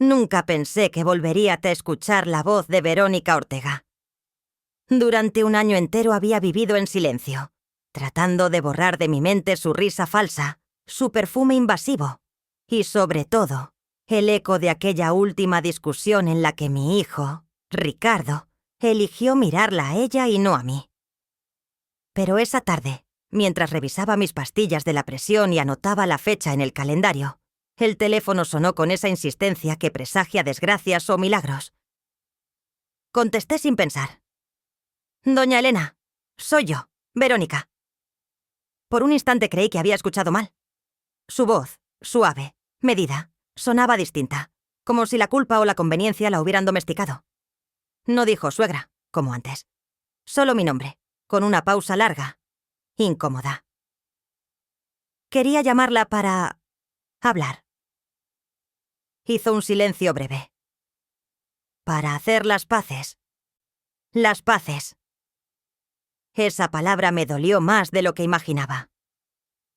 Nunca pensé que volvería a escuchar la voz de Verónica Ortega. Durante un año entero había vivido en silencio, tratando de borrar de mi mente su risa falsa, su perfume invasivo y, sobre todo, el eco de aquella última discusión en la que mi hijo, Ricardo, eligió mirarla a ella y no a mí. Pero esa tarde, mientras revisaba mis pastillas de la presión y anotaba la fecha en el calendario, el teléfono sonó con esa insistencia que presagia desgracias o milagros. Contesté sin pensar. «Doña Elena, soy yo, Verónica». Por un instante creí que había escuchado mal. Su voz, suave, medida, sonaba distinta, como si la culpa o la conveniencia la hubieran domesticado. No dijo suegra, como antes. Solo mi nombre, con una pausa larga, incómoda. Quería llamarla para hablar. Hizo un silencio breve. Para hacer las paces. Las paces. Esa palabra me dolió más de lo que imaginaba.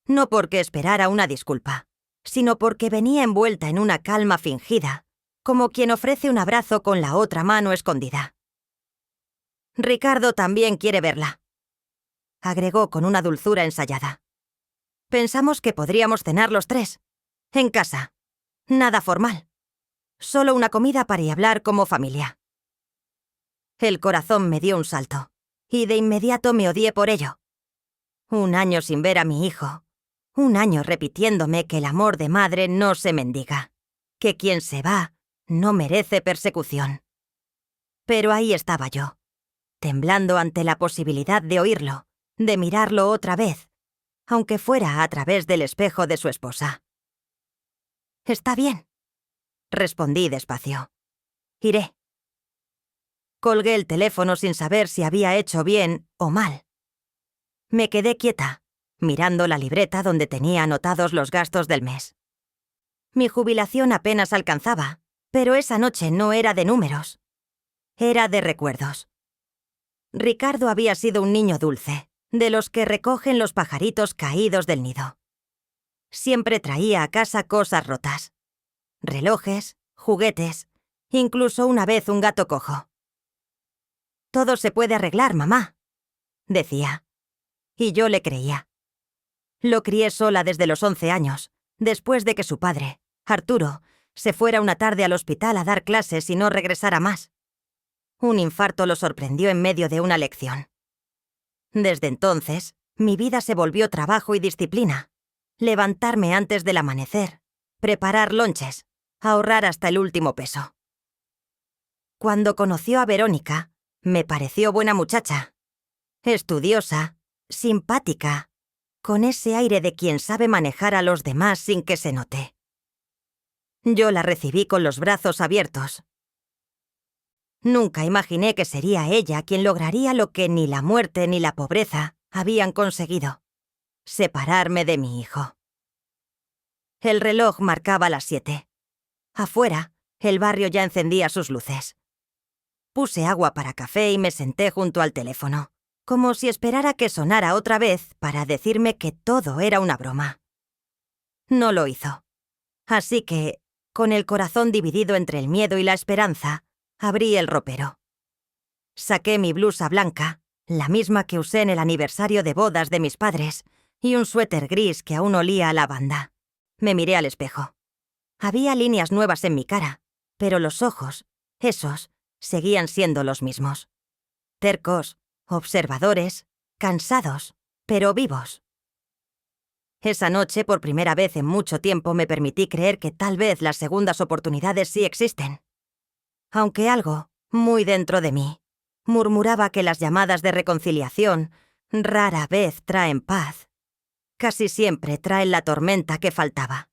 No porque esperara una disculpa, sino porque venía envuelta en una calma fingida, como quien ofrece un abrazo con la otra mano escondida. «Ricardo también quiere verla», agregó con una dulzura ensayada. «Pensamos que podríamos cenar los tres, en casa. Nada formal. Solo una comida para hablar como familia». El corazón me dio un salto, y de inmediato me odié por ello. Un año sin ver a mi hijo. Un año repitiéndome que el amor de madre no se mendiga, que quien se va no merece persecución. Pero ahí estaba yo, temblando ante la posibilidad de oírlo, de mirarlo otra vez, aunque fuera a través del espejo de su esposa. «Está bien», respondí despacio. «Iré». Colgué el teléfono sin saber si había hecho bien o mal. Me quedé quieta, mirando la libreta donde tenía anotados los gastos del mes. Mi jubilación apenas alcanzaba, pero esa noche no era de números. Era de recuerdos. Ricardo había sido un niño dulce, de los que recogen los pajaritos caídos del nido. Siempre traía a casa cosas rotas. Relojes, juguetes, incluso una vez un gato cojo. «Todo se puede arreglar, mamá», decía. Y yo le creía. Lo crié sola desde los 11 años, después de que su padre, Arturo, se fuera una tarde al hospital a dar clases y no regresara más. Un infarto lo sorprendió en medio de una lección. Desde entonces, mi vida se volvió trabajo y disciplina. Levantarme antes del amanecer, preparar lonches, ahorrar hasta el último peso. Cuando conoció a Verónica, me pareció buena muchacha. Estudiosa, simpática, con ese aire de quien sabe manejar a los demás sin que se note. Yo la recibí con los brazos abiertos. Nunca imaginé que sería ella quien lograría lo que ni la muerte ni la pobreza habían conseguido: separarme de mi hijo. El reloj marcaba las 7. Afuera, el barrio ya encendía sus luces. Puse agua para café y me senté junto al teléfono, como si esperara que sonara otra vez para decirme que todo era una broma. No lo hizo. Así que, con el corazón dividido entre el miedo y la esperanza, abrí el ropero. Saqué mi blusa blanca, la misma que usé en el aniversario de bodas de mis padres, y un suéter gris que aún olía a lavanda. Me miré al espejo. Había líneas nuevas en mi cara, pero los ojos, esos, seguían siendo los mismos. Tercos, observadores, cansados, pero vivos. Esa noche, por primera vez en mucho tiempo, me permití creer que tal vez las segundas oportunidades sí existen. Aunque algo, muy dentro de mí, murmuraba que las llamadas de reconciliación rara vez traen paz. Casi siempre traen la tormenta que faltaba.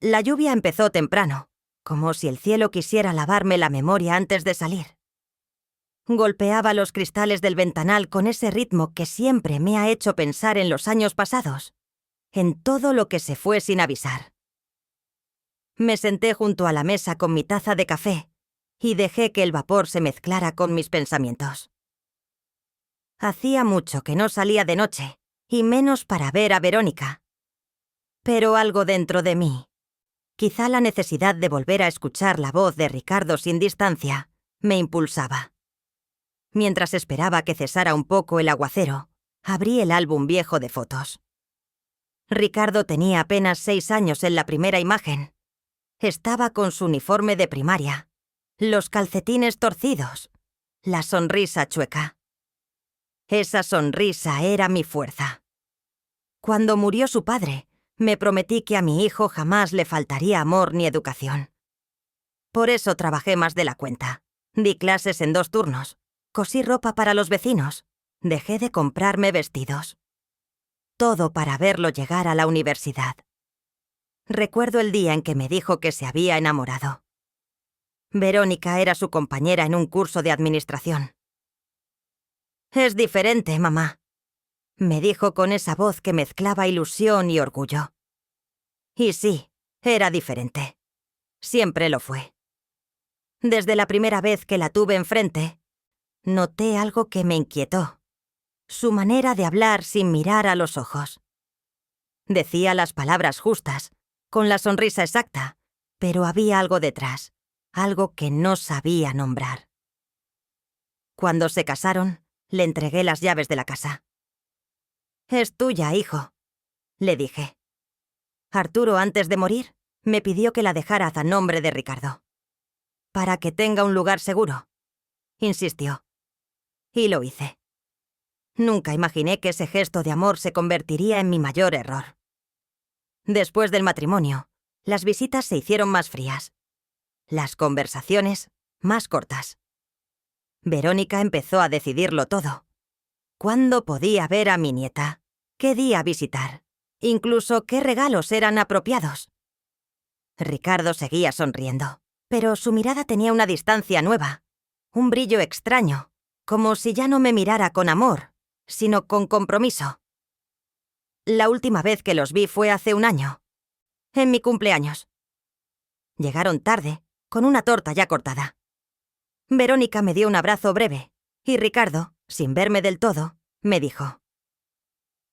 La lluvia empezó temprano, como si el cielo quisiera lavarme la memoria antes de salir. Golpeaba los cristales del ventanal con ese ritmo que siempre me ha hecho pensar en los años pasados, en todo lo que se fue sin avisar. Me senté junto a la mesa con mi taza de café y dejé que el vapor se mezclara con mis pensamientos. Hacía mucho que no salía de noche, y menos para ver a Verónica. Pero algo dentro de mí Quizá la necesidad de volver a escuchar la voz de Ricardo sin distancia me impulsaba. Mientras esperaba que cesara un poco el aguacero, abrí el álbum viejo de fotos. Ricardo tenía apenas 6 años en la primera imagen. Estaba con su uniforme de primaria, los calcetines torcidos, la sonrisa chueca. Esa sonrisa era mi fuerza. Cuando murió su padre, me prometí que a mi hijo jamás le faltaría amor ni educación. Por eso trabajé más de la cuenta. Di clases en 2 turnos. Cosí ropa para los vecinos. Dejé de comprarme vestidos. Todo para verlo llegar a la universidad. Recuerdo el día en que me dijo que se había enamorado. Verónica era su compañera en un curso de administración. «Es diferente, mamá», me dijo con esa voz que mezclaba ilusión y orgullo. Y sí, era diferente. Siempre lo fue. Desde la primera vez que la tuve enfrente, noté algo que me inquietó. Su manera de hablar sin mirar a los ojos. Decía las palabras justas, con la sonrisa exacta, pero había algo detrás, algo que no sabía nombrar. Cuando se casaron, le entregué las llaves de la casa. «Es tuya, hijo», le dije. Arturo, antes de morir, me pidió que la dejaras a nombre de Ricardo. «Para que tenga un lugar seguro», insistió. Y lo hice. Nunca imaginé que ese gesto de amor se convertiría en mi mayor error. Después del matrimonio, las visitas se hicieron más frías. Las conversaciones, más cortas. Verónica empezó a decidirlo todo. ¿Cuándo podía ver a mi nieta? ¿Qué día visitar? Incluso qué regalos eran apropiados. Ricardo seguía sonriendo, pero su mirada tenía una distancia nueva, un brillo extraño, como si ya no me mirara con amor, sino con compromiso. La última vez que los vi fue hace 1 año, en mi cumpleaños. Llegaron tarde, con una torta ya cortada. Verónica me dio un abrazo breve, y Ricardo, sin verme del todo, me dijo: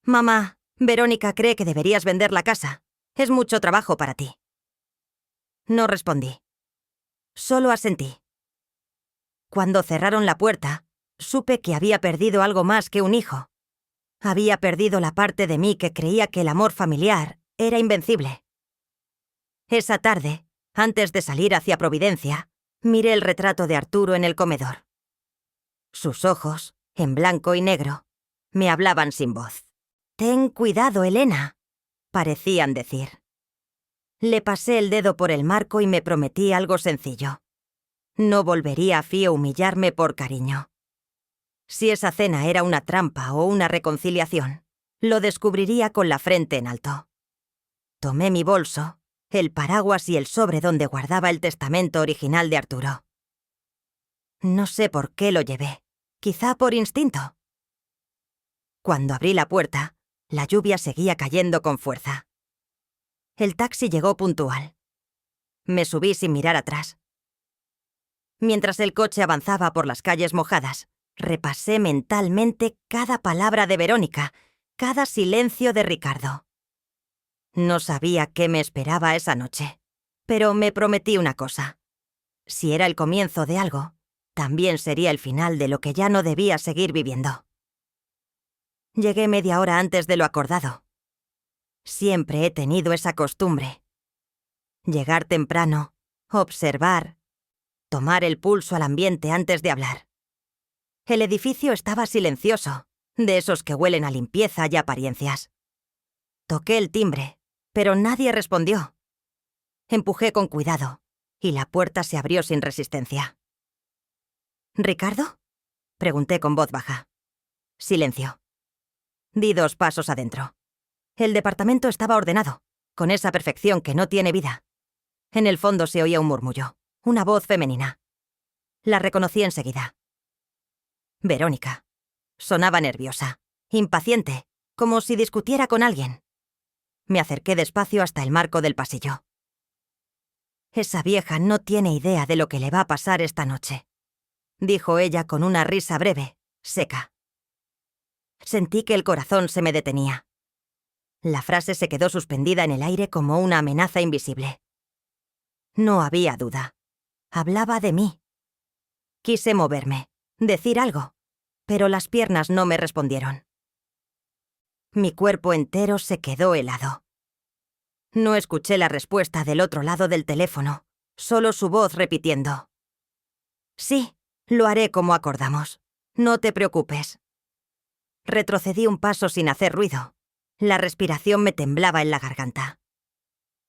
«Mamá, Verónica cree que deberías vender la casa. Es mucho trabajo para ti». No respondí. Solo asentí. Cuando cerraron la puerta, supe que había perdido algo más que un hijo. Había perdido la parte de mí que creía que el amor familiar era invencible. Esa tarde, antes de salir hacia Providencia, miré el retrato de Arturo en el comedor. Sus ojos, en blanco y negro, me hablaban sin voz. «Ten cuidado, Elena», parecían decir. Le pasé el dedo por el marco y me prometí algo sencillo. No volvería a Fío humillarme por cariño. Si esa cena era una trampa o una reconciliación, lo descubriría con la frente en alto. Tomé mi bolso, el paraguas y el sobre donde guardaba el testamento original de Arturo. No sé por qué lo llevé, quizá por instinto. Cuando abrí la puerta, la lluvia seguía cayendo con fuerza. El taxi llegó puntual. Me subí sin mirar atrás. Mientras el coche avanzaba por las calles mojadas, repasé mentalmente cada palabra de Verónica, cada silencio de Ricardo. No sabía qué me esperaba esa noche, pero me prometí una cosa. Si era el comienzo de algo, también sería el final de lo que ya no debía seguir viviendo. Llegué media hora antes de lo acordado. Siempre he tenido esa costumbre. Llegar temprano, observar, tomar el pulso al ambiente antes de hablar. El edificio estaba silencioso, de esos que huelen a limpieza y apariencias. Toqué el timbre, pero nadie respondió. Empujé con cuidado, y la puerta se abrió sin resistencia. «¿Ricardo?», pregunté con voz baja. Silencio. Di 2 pasos adentro. El departamento estaba ordenado, con esa perfección que no tiene vida. En el fondo se oía un murmullo, una voz femenina. La reconocí enseguida. Verónica. Sonaba nerviosa, impaciente, como si discutiera con alguien. Me acerqué despacio hasta el marco del pasillo. «Esa vieja no tiene idea de lo que le va a pasar esta noche», dijo ella con una risa breve, seca. Sentí que el corazón se me detenía. La frase se quedó suspendida en el aire como una amenaza invisible. No había duda. Hablaba de mí. Quise moverme, decir algo, pero las piernas no me respondieron. Mi cuerpo entero se quedó helado. No escuché la respuesta del otro lado del teléfono, solo su voz repitiendo: «Sí, lo haré como acordamos. No te preocupes». Retrocedí un paso sin hacer ruido. La respiración me temblaba en la garganta.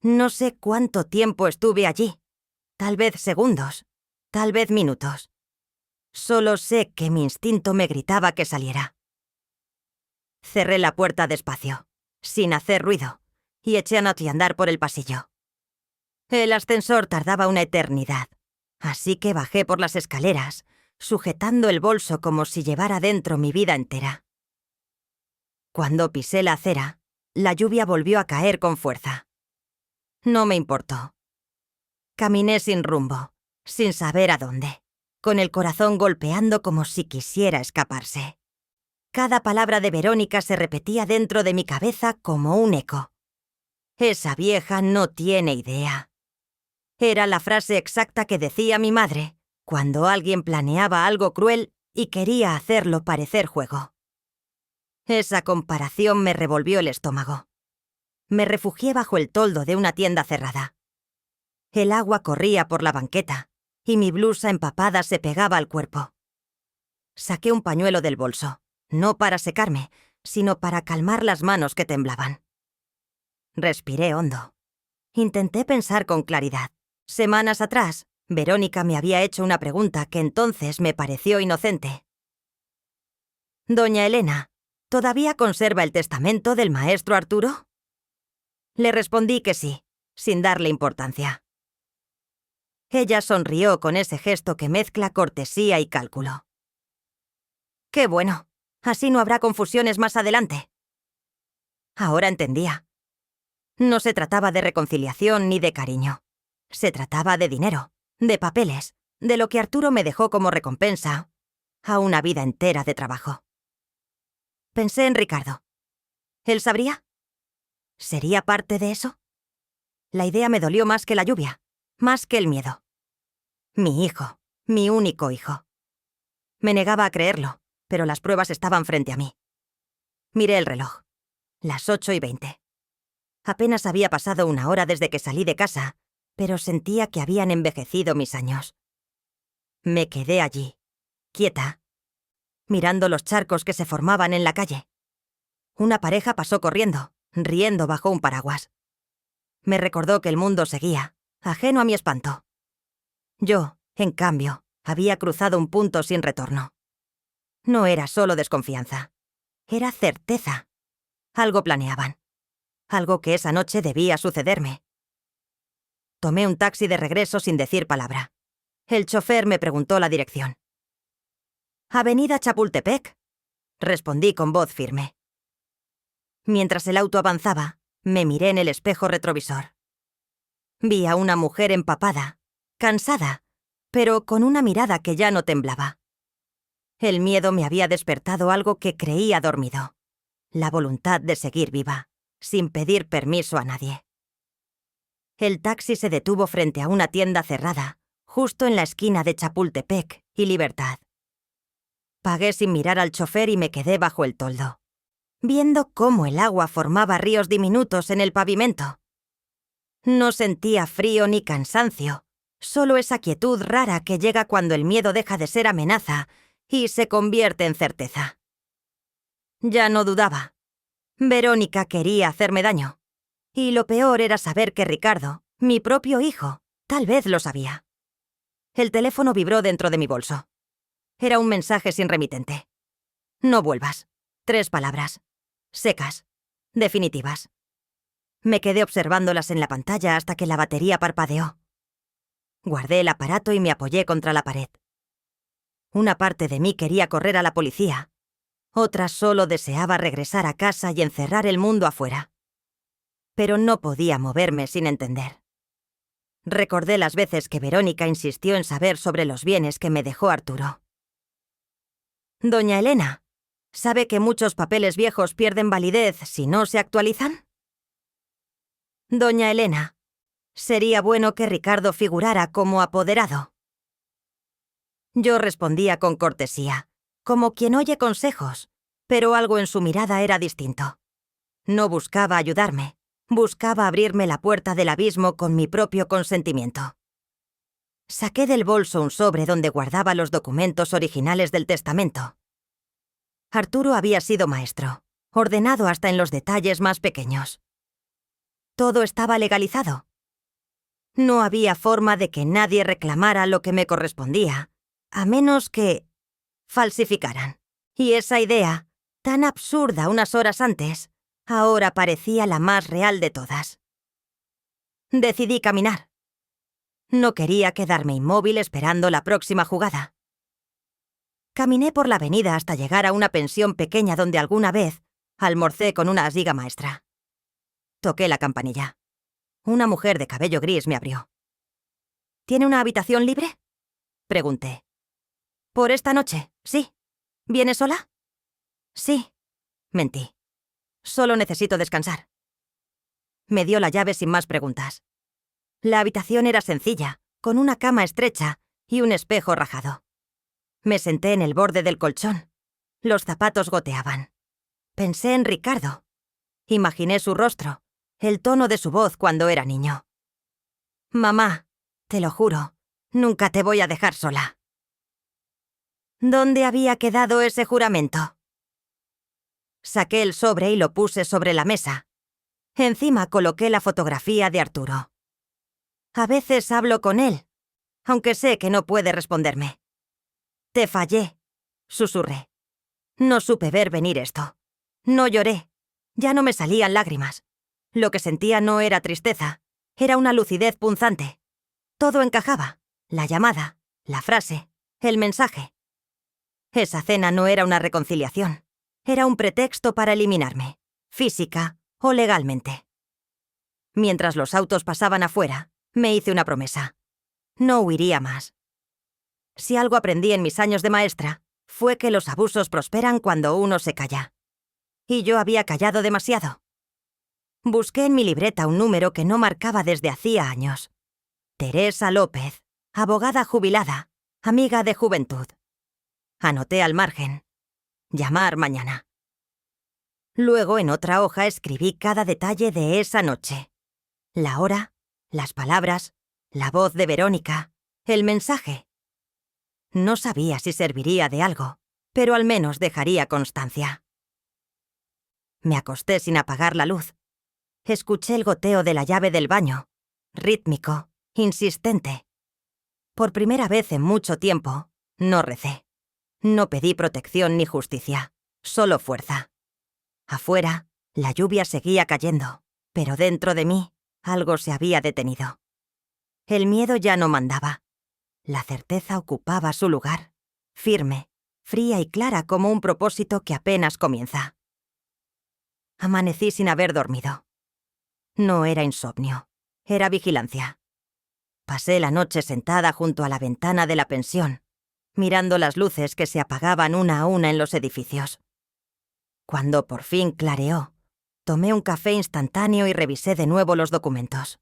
No sé cuánto tiempo estuve allí. Tal vez segundos, tal vez minutos. Solo sé que mi instinto me gritaba que saliera. Cerré la puerta despacio, sin hacer ruido, y eché a Nat a andar por el pasillo. El ascensor tardaba una eternidad, así que bajé por las escaleras, sujetando el bolso como si llevara dentro mi vida entera. Cuando pisé la acera, la lluvia volvió a caer con fuerza. No me importó. Caminé sin rumbo, sin saber a dónde, con el corazón golpeando como si quisiera escaparse. Cada palabra de Verónica se repetía dentro de mi cabeza como un eco. Esa vieja no tiene idea. Era la frase exacta que decía mi madre cuando alguien planeaba algo cruel y quería hacerlo parecer juego. Esa comparación me revolvió el estómago. Me refugié bajo el toldo de una tienda cerrada. El agua corría por la banqueta y mi blusa empapada se pegaba al cuerpo. Saqué un pañuelo del bolso, no para secarme, sino para calmar las manos que temblaban. Respiré hondo. Intenté pensar con claridad. Semanas atrás, Verónica me había hecho una pregunta que entonces me pareció inocente. «Doña Elena, ¿todavía conserva el testamento del maestro Arturo?» Le respondí que sí, sin darle importancia. Ella sonrió con ese gesto que mezcla cortesía y cálculo. «Qué bueno, así no habrá confusiones más adelante». Ahora entendía. No se trataba de reconciliación ni de cariño. Se trataba de dinero, de papeles, de lo que Arturo me dejó como recompensa a una vida entera de trabajo. Pensé en Ricardo. ¿Él sabría? ¿Sería parte de eso? La idea me dolió más que la lluvia, más que el miedo. Mi hijo, mi único hijo. Me negaba a creerlo, pero las pruebas estaban frente a mí. Miré el reloj. Las 8:20. Apenas había pasado una hora desde que salí de casa, pero sentía que habían envejecido mis años. Me quedé allí, quieta, mirando los charcos que se formaban en la calle. Una pareja pasó corriendo, riendo bajo un paraguas. Me recordó que el mundo seguía, ajeno a mi espanto. Yo, en cambio, había cruzado un punto sin retorno. No era solo desconfianza, era certeza. Algo planeaban. Algo que esa noche debía sucederme. Tomé un taxi de regreso sin decir palabra. El chofer me preguntó la dirección. «Avenida Chapultepec», respondí con voz firme. Mientras el auto avanzaba, me miré en el espejo retrovisor. Vi a una mujer empapada, cansada, pero con una mirada que ya no temblaba. El miedo me había despertado algo que creía dormido. La voluntad de seguir viva, sin pedir permiso a nadie. El taxi se detuvo frente a una tienda cerrada, justo en la esquina de Chapultepec y Libertad. Pagué sin mirar al chofer y me quedé bajo el toldo, viendo cómo el agua formaba ríos diminutos en el pavimento. No sentía frío ni cansancio, solo esa quietud rara que llega cuando el miedo deja de ser amenaza y se convierte en certeza. Ya no dudaba. Verónica quería hacerme daño. Y lo peor era saber que Ricardo, mi propio hijo, tal vez lo sabía. El teléfono vibró dentro de mi bolso. Era un mensaje sin remitente. «No vuelvas». 3 palabras. Secas. Definitivas. Me quedé observándolas en la pantalla hasta que la batería parpadeó. Guardé el aparato y me apoyé contra la pared. Una parte de mí quería correr a la policía. Otra solo deseaba regresar a casa y encerrar el mundo afuera. Pero no podía moverme sin entender. Recordé las veces que Verónica insistió en saber sobre los bienes que me dejó Arturo. «Doña Elena, ¿sabe que muchos papeles viejos pierden validez si no se actualizan?» «Doña Elena, Sería bueno que Ricardo figurara como apoderado. Yo respondía con cortesía, como quien oye consejos, pero algo en su mirada era distinto. No buscaba ayudarme, buscaba abrirme la puerta del abismo con mi propio consentimiento. Saqué del bolso un sobre donde guardaba los documentos originales del testamento. Arturo había sido maestro, ordenado hasta en los detalles más pequeños. Todo estaba legalizado. No había forma de que nadie reclamara lo que me correspondía, a menos que falsificaran. Y esa idea, tan absurda unas horas antes, ahora parecía la más real de todas. Decidí caminar. No quería quedarme inmóvil esperando la próxima jugada. Caminé por la avenida hasta llegar a una pensión pequeña donde alguna vez almorcé con una asiga maestra. Toqué la campanilla. Una mujer de cabello gris me abrió. ¿Tiene una habitación libre?, pregunté. «Por esta noche, sí. ¿Viene sola?» «Sí», mentí. «Solo necesito descansar». Me dio la llave sin más preguntas. La habitación era sencilla, con una cama estrecha y un espejo rajado. Me senté en el borde del colchón. Los zapatos goteaban. Pensé en Ricardo. Imaginé su rostro, el tono de su voz cuando era niño. «Mamá, te lo juro, nunca te voy a dejar sola». ¿Dónde había quedado ese juramento? Saqué el sobre y lo puse sobre la mesa. Encima coloqué la fotografía de Arturo. A veces hablo con él, aunque sé que no puede responderme. «Te fallé», susurré. No supe ver venir esto. No lloré. Ya no me salían lágrimas. Lo que sentía no era tristeza, era una lucidez punzante. Todo encajaba. La llamada, la frase, el mensaje. Esa cena no era una reconciliación. Era un pretexto para eliminarme, física o legalmente. Mientras los autos pasaban afuera, me hice una promesa. No huiría más. Si algo aprendí en mis años de maestra, fue que los abusos prosperan cuando uno se calla. Y yo había callado demasiado. Busqué en mi libreta un número que no marcaba desde hacía años. Teresa López, abogada jubilada, amiga de juventud. Anoté al margen. Llamar mañana. Luego en otra hoja escribí cada detalle de esa noche. La hora, las palabras, la voz de Verónica, el mensaje. No sabía si serviría de algo, pero al menos dejaría constancia. Me acosté sin apagar la luz. Escuché el goteo de la llave del baño, rítmico, insistente. Por primera vez en mucho tiempo, no recé. No pedí protección ni justicia, solo fuerza. Afuera, la lluvia seguía cayendo, pero dentro de mí, algo se había detenido. El miedo ya no mandaba. La certeza ocupaba su lugar, firme, fría y clara como un propósito que apenas comienza. Amanecí sin haber dormido. No era insomnio, era vigilancia. Pasé la noche sentada junto a la ventana de la pensión, mirando las luces que se apagaban una a una en los edificios. Cuando por fin clareó, tomé un café instantáneo y revisé de nuevo los documentos.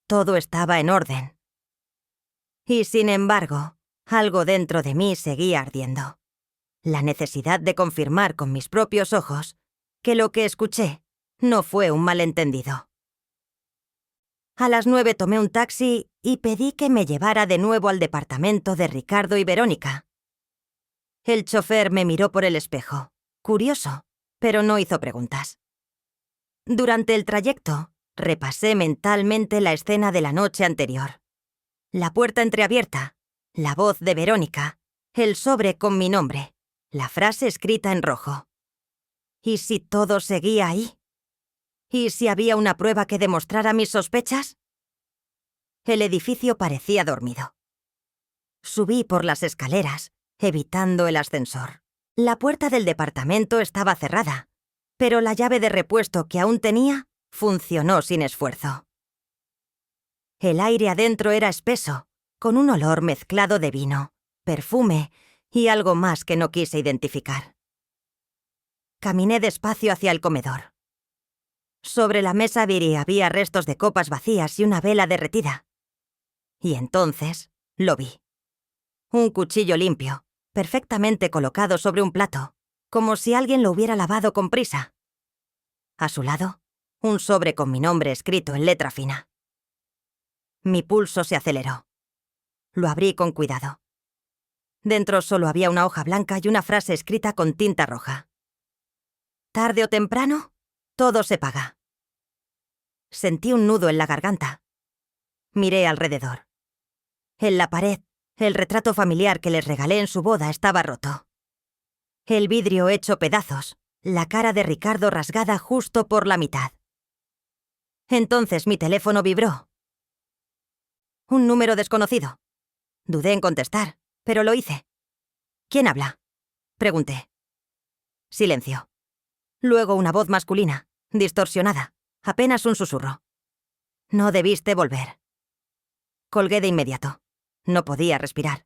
Todo estaba en orden. Y sin embargo, algo dentro de mí seguía ardiendo. La necesidad de confirmar con mis propios ojos que lo que escuché no fue un malentendido. A las 9 tomé un taxi y pedí que me llevara de nuevo al departamento de Ricardo y Verónica. El chofer me miró por el espejo, curioso, pero no hizo preguntas. Durante el trayecto, repasé mentalmente la escena de la noche anterior. La puerta entreabierta, la voz de Verónica, el sobre con mi nombre, la frase escrita en rojo. ¿Y si todo seguía ahí? ¿Y si había una prueba que demostrara mis sospechas? El edificio parecía dormido. Subí por las escaleras, evitando el ascensor. La puerta del departamento estaba cerrada, pero la llave de repuesto que aún tenía funcionó sin esfuerzo. El aire adentro era espeso, con un olor mezclado de vino, perfume y algo más que no quise identificar. Caminé despacio hacia el comedor. Sobre la mesa había restos de copas vacías y una vela derretida. Y entonces lo vi. Un cuchillo limpio, perfectamente colocado sobre un plato, como si alguien lo hubiera lavado con prisa. A su lado, un sobre con mi nombre escrito en letra fina. Mi pulso se aceleró. Lo abrí con cuidado. Dentro solo había una hoja blanca y una frase escrita con tinta roja. Tarde o temprano, todo se paga. Sentí un nudo en la garganta. Miré alrededor. En la pared, el retrato familiar que les regalé en su boda estaba roto. El vidrio hecho pedazos, la cara de Ricardo rasgada justo por la mitad. Entonces mi teléfono vibró. Un número desconocido. Dudé en contestar, pero lo hice. ¿Quién habla?, pregunté. Silencio. Luego una voz masculina, distorsionada, apenas un susurro. No debiste volver. Colgué de inmediato. No podía respirar.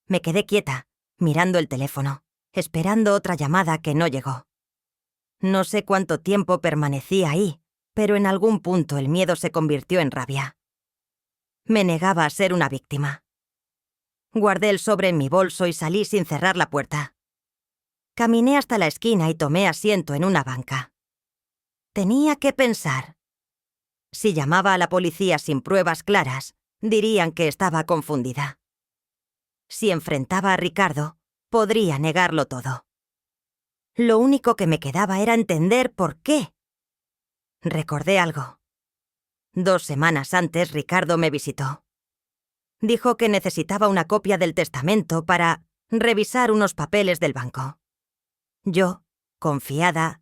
Me quedé quieta, mirando el teléfono, esperando otra llamada que no llegó. No sé cuánto tiempo permanecí ahí, pero en algún punto el miedo se convirtió en rabia. Me negaba a ser una víctima. Guardé el sobre en mi bolso y salí sin cerrar la puerta. Caminé hasta la esquina y tomé asiento en una banca. Tenía que pensar. Si llamaba a la policía sin pruebas claras, dirían que estaba confundida. Si enfrentaba a Ricardo, podría negarlo todo. Lo único que me quedaba era entender por qué. Recordé algo. 2 semanas antes, Ricardo me visitó. Dijo que necesitaba una copia del testamento para revisar unos papeles del banco. Yo, confiada,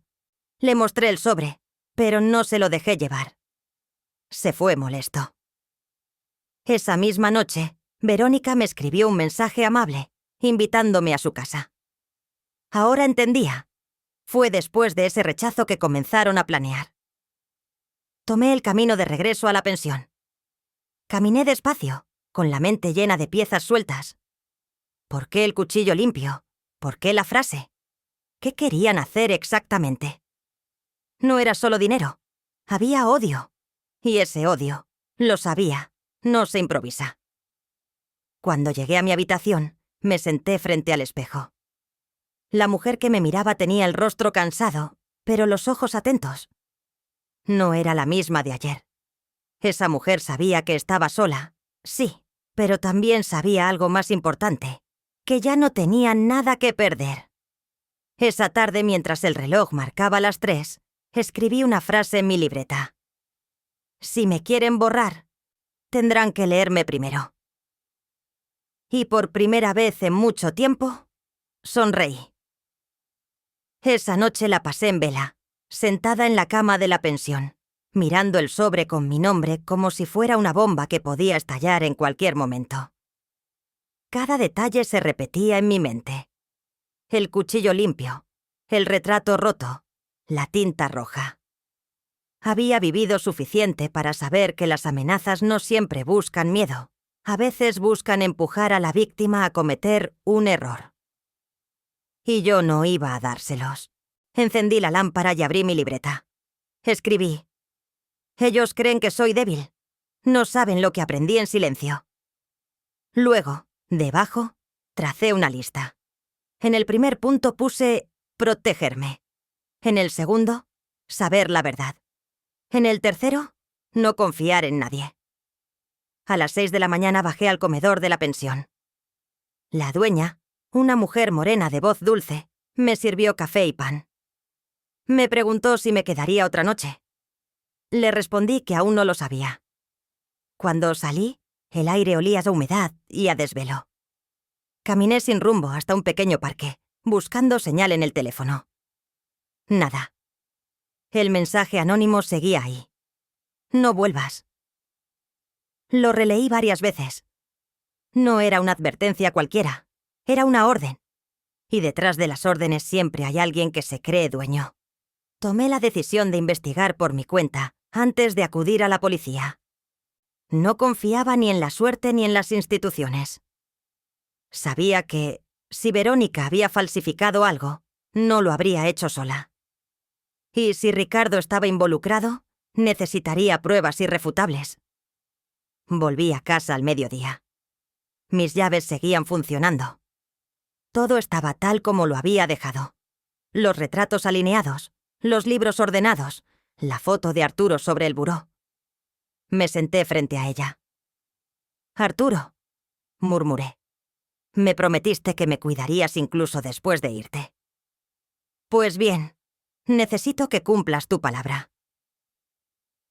le mostré el sobre, pero no se lo dejé llevar. Se fue molesto. Esa misma noche, Verónica me escribió un mensaje amable, invitándome a su casa. Ahora entendía. Fue después de ese rechazo que comenzaron a planear. Tomé el camino de regreso a la pensión. Caminé despacio, con la mente llena de piezas sueltas. ¿Por qué el cuchillo limpio? ¿Por qué la frase? ¿Qué querían hacer exactamente? No era solo dinero. Había odio. Y ese odio, lo sabía, no se improvisa. Cuando llegué a mi habitación, me senté frente al espejo. La mujer que me miraba tenía el rostro cansado, pero los ojos atentos. No era la misma de ayer. Esa mujer sabía que estaba sola, sí, pero también sabía algo más importante, que ya no tenía nada que perder. Esa tarde, mientras el reloj marcaba las 3, escribí una frase en mi libreta. Si me quieren borrar, tendrán que leerme primero. Y por primera vez en mucho tiempo, sonreí. Esa noche la pasé en vela, sentada en la cama de la pensión, mirando el sobre con mi nombre como si fuera una bomba que podía estallar en cualquier momento. Cada detalle se repetía en mi mente. El cuchillo limpio, el retrato roto, la tinta roja. Había vivido suficiente para saber que las amenazas no siempre buscan miedo. A veces buscan empujar a la víctima a cometer un error. Y yo no iba a dárselos. Encendí la lámpara y abrí mi libreta. Escribí. Ellos creen que soy débil. No saben lo que aprendí en silencio. Luego, debajo, tracé una lista. En el primer punto puse protegerme. En el segundo, saber la verdad. En el tercero, no confiar en nadie. A las 6 de la mañana bajé al comedor de la pensión. La dueña, una mujer morena de voz dulce, me sirvió café y pan. Me preguntó si me quedaría otra noche. Le respondí que aún no lo sabía. Cuando salí, el aire olía a humedad y a desvelo. Caminé sin rumbo hasta un pequeño parque, buscando señal en el teléfono. Nada. El mensaje anónimo seguía ahí. No vuelvas. Lo releí varias veces. No era una advertencia cualquiera, era una orden. Y detrás de las órdenes siempre hay alguien que se cree dueño. Tomé la decisión de investigar por mi cuenta antes de acudir a la policía. No confiaba ni en la suerte ni en las instituciones. Sabía que, si Verónica había falsificado algo, no lo habría hecho sola. Y si Ricardo estaba involucrado, necesitaría pruebas irrefutables. Volví a casa al mediodía. Mis llaves seguían funcionando. Todo estaba tal como lo había dejado. Los retratos alineados, los libros ordenados, la foto de Arturo sobre el buró. Me senté frente a ella. «Arturo», murmuré, «me prometiste que me cuidarías incluso después de irte. Pues bien, necesito que cumplas tu palabra».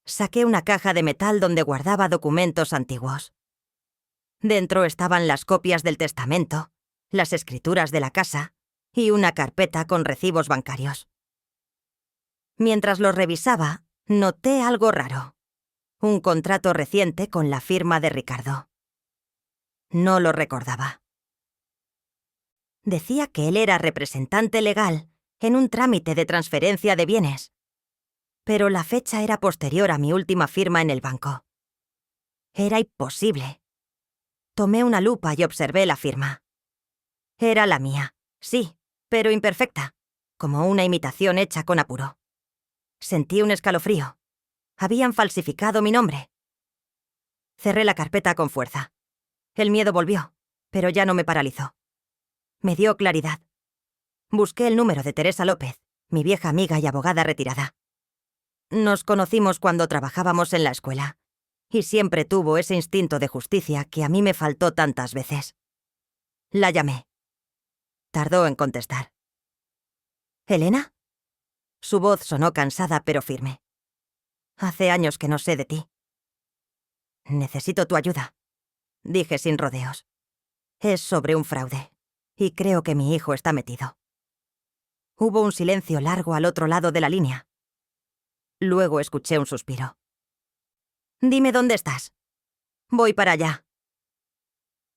Saqué una caja de metal donde guardaba documentos antiguos. Dentro estaban las copias del testamento, las escrituras de la casa y una carpeta con recibos bancarios. Mientras los revisaba, noté algo raro. Un contrato reciente con la firma de Ricardo. No lo recordaba. Decía que él era representante legal en un trámite de transferencia de bienes, pero la fecha era posterior a mi última firma en el banco. Era imposible. Tomé una lupa y observé la firma. Era la mía, sí, pero imperfecta, como una imitación hecha con apuro. Sentí un escalofrío. Habían falsificado mi nombre. Cerré la carpeta con fuerza. El miedo volvió, pero ya no me paralizó. Me dio claridad. Busqué el número de Teresa López, mi vieja amiga y abogada retirada. Nos conocimos cuando trabajábamos en la escuela, y siempre tuvo ese instinto de justicia que a mí me faltó tantas veces. La llamé. Tardó en contestar. «¿Elena?» Su voz sonó cansada pero firme. «Hace años que no sé de ti». «Necesito tu ayuda», dije sin rodeos. «Es sobre un fraude, y creo que mi hijo está metido». Hubo un silencio largo al otro lado de la línea. Luego escuché un suspiro. «Dime dónde estás». «Voy para allá».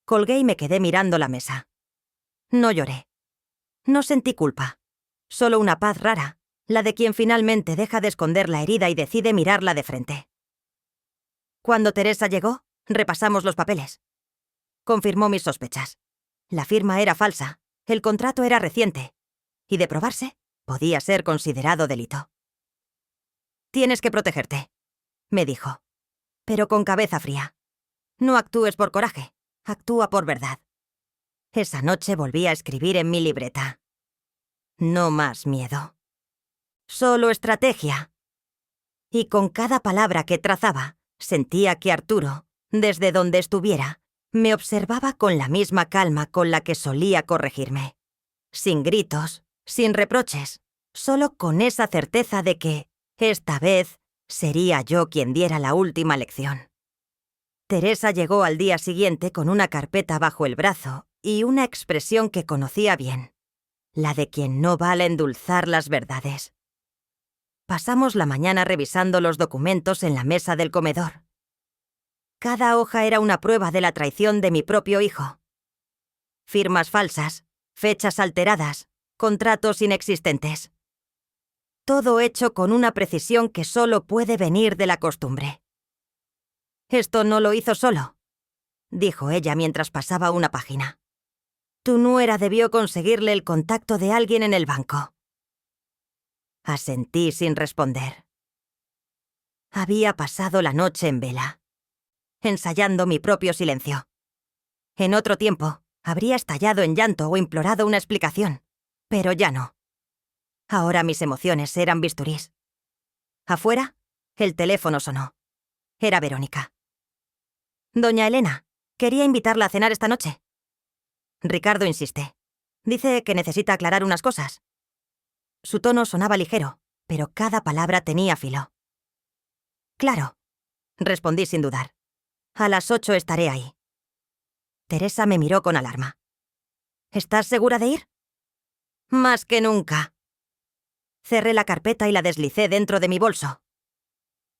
Colgué y me quedé mirando la mesa. No lloré. No sentí culpa. Solo una paz rara, la de quien finalmente deja de esconder la herida y decide mirarla de frente. Cuando Teresa llegó, repasamos los papeles. Confirmó mis sospechas. La firma era falsa, el contrato era reciente, y de probarse, podía ser considerado delito. «Tienes que protegerte», me dijo, pero con cabeza fría. «No actúes por coraje, actúa por verdad». Esa noche volví a escribir en mi libreta. No más miedo. Solo estrategia. Y con cada palabra que trazaba, sentía que Arturo, desde donde estuviera, me observaba con la misma calma con la que solía corregirme. Sin gritos, sin reproches, solo con esa certeza de que, esta vez, sería yo quien diera la última lección. Teresa llegó al día siguiente con una carpeta bajo el brazo y una expresión que conocía bien, la de quien no vale endulzar las verdades. Pasamos la mañana revisando los documentos en la mesa del comedor. Cada hoja era una prueba de la traición de mi propio hijo. Firmas falsas, fechas alteradas, contratos inexistentes. Todo hecho con una precisión que solo puede venir de la costumbre. «Esto no lo hizo solo», dijo ella mientras pasaba una página. «Tu nuera debió conseguirle el contacto de alguien en el banco». Asentí sin responder. Había pasado la noche en vela, ensayando mi propio silencio. En otro tiempo, habría estallado en llanto o implorado una explicación, pero ya no. Ahora mis emociones eran bisturís. Afuera, el teléfono sonó. Era Verónica. «Doña Elena, quería invitarla a cenar esta noche». Ricardo insiste. Dice que necesita aclarar unas cosas. Su tono sonaba ligero, pero cada palabra tenía filo. «Claro», respondí sin dudar. «A las 8 estaré ahí». Teresa me miró con alarma. «¿Estás segura de ir?» «Más que nunca». Cerré la carpeta y la deslicé dentro de mi bolso.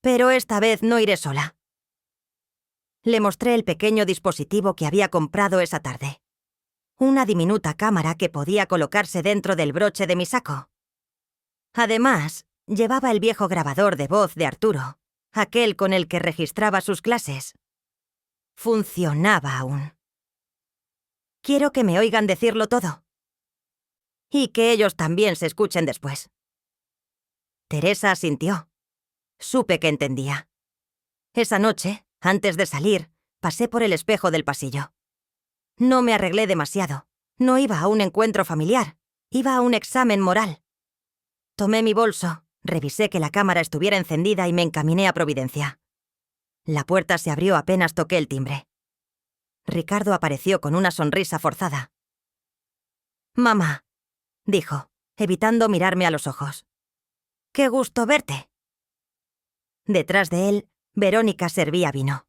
«Pero esta vez no iré sola». Le mostré el pequeño dispositivo que había comprado esa tarde. Una diminuta cámara que podía colocarse dentro del broche de mi saco. Además, llevaba el viejo grabador de voz de Arturo, aquel con el que registraba sus clases. Funcionaba aún. Quiero que me oigan decirlo todo. Y que ellos también se escuchen después. Teresa asintió. Supe que entendía. Esa noche, antes de salir, pasé por el espejo del pasillo. No me arreglé demasiado. No iba a un encuentro familiar. Iba a un examen moral. Tomé mi bolso, revisé que la cámara estuviera encendida y me encaminé a Providencia. La puerta se abrió apenas toqué el timbre. Ricardo apareció con una sonrisa forzada. «Mamá», dijo, evitando mirarme a los ojos. «Qué gusto verte». Detrás de él, Verónica servía vino.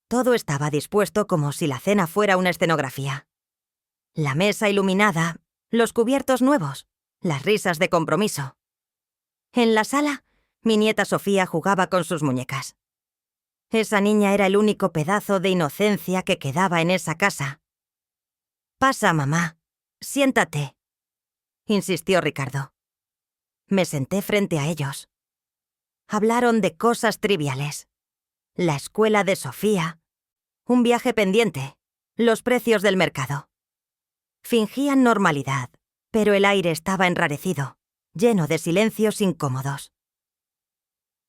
Todo estaba dispuesto como si la cena fuera una escenografía. La mesa iluminada, los cubiertos nuevos, las risas de compromiso. En la sala, mi nieta Sofía jugaba con sus muñecas. Esa niña era el único pedazo de inocencia que quedaba en esa casa. «Pasa, mamá. Siéntate», insistió Ricardo. Me senté frente a ellos. Hablaron de cosas triviales. La escuela de Sofía, un viaje pendiente, los precios del mercado. Fingían normalidad, pero el aire estaba enrarecido, lleno de silencios incómodos.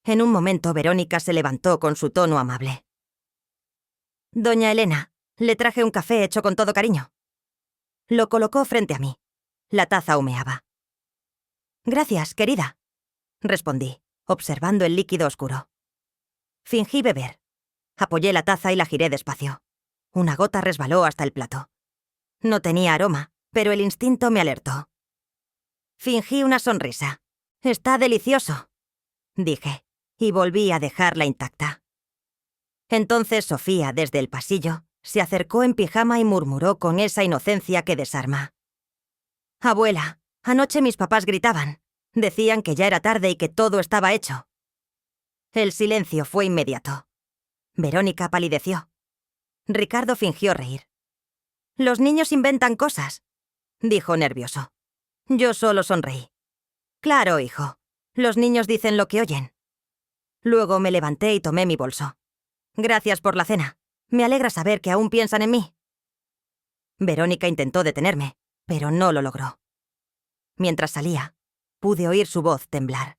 En un momento Verónica se levantó con su tono amable. «Doña Elena, le traje un café hecho con todo cariño». Lo colocó frente a mí. La taza humeaba. «Gracias, querida», respondí, observando el líquido oscuro. Fingí beber. Apoyé la taza y la giré despacio. Una gota resbaló hasta el plato. No tenía aroma, pero el instinto me alertó. Fingí una sonrisa. «Está delicioso», dije, y volví a dejarla intacta. Entonces Sofía, desde el pasillo, se acercó en pijama y murmuró con esa inocencia que desarma. «Abuela, anoche mis papás gritaban. Decían que ya era tarde y que todo estaba hecho». El silencio fue inmediato. Verónica palideció. Ricardo fingió reír. «Los niños inventan cosas», dijo nervioso. Yo solo sonreí. «Claro, hijo. Los niños dicen lo que oyen». Luego me levanté y tomé mi bolso. «Gracias por la cena. Me alegra saber que aún piensan en mí». Verónica intentó detenerme, pero no lo logró. Mientras salía, pude oír su voz temblar.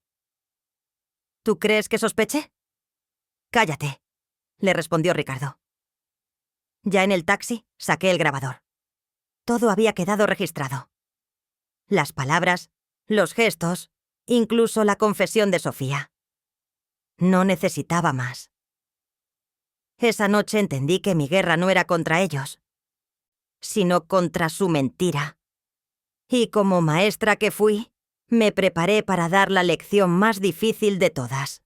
«¿Tú crees que sospeché?» «Cállate», le respondió Ricardo. Ya en el taxi, saqué el grabador. Todo había quedado registrado. Las palabras, los gestos, incluso la confesión de Sofía. No necesitaba más. Esa noche entendí que mi guerra no era contra ellos, sino contra su mentira. Y como maestra que fui, me preparé para dar la lección más difícil de todas.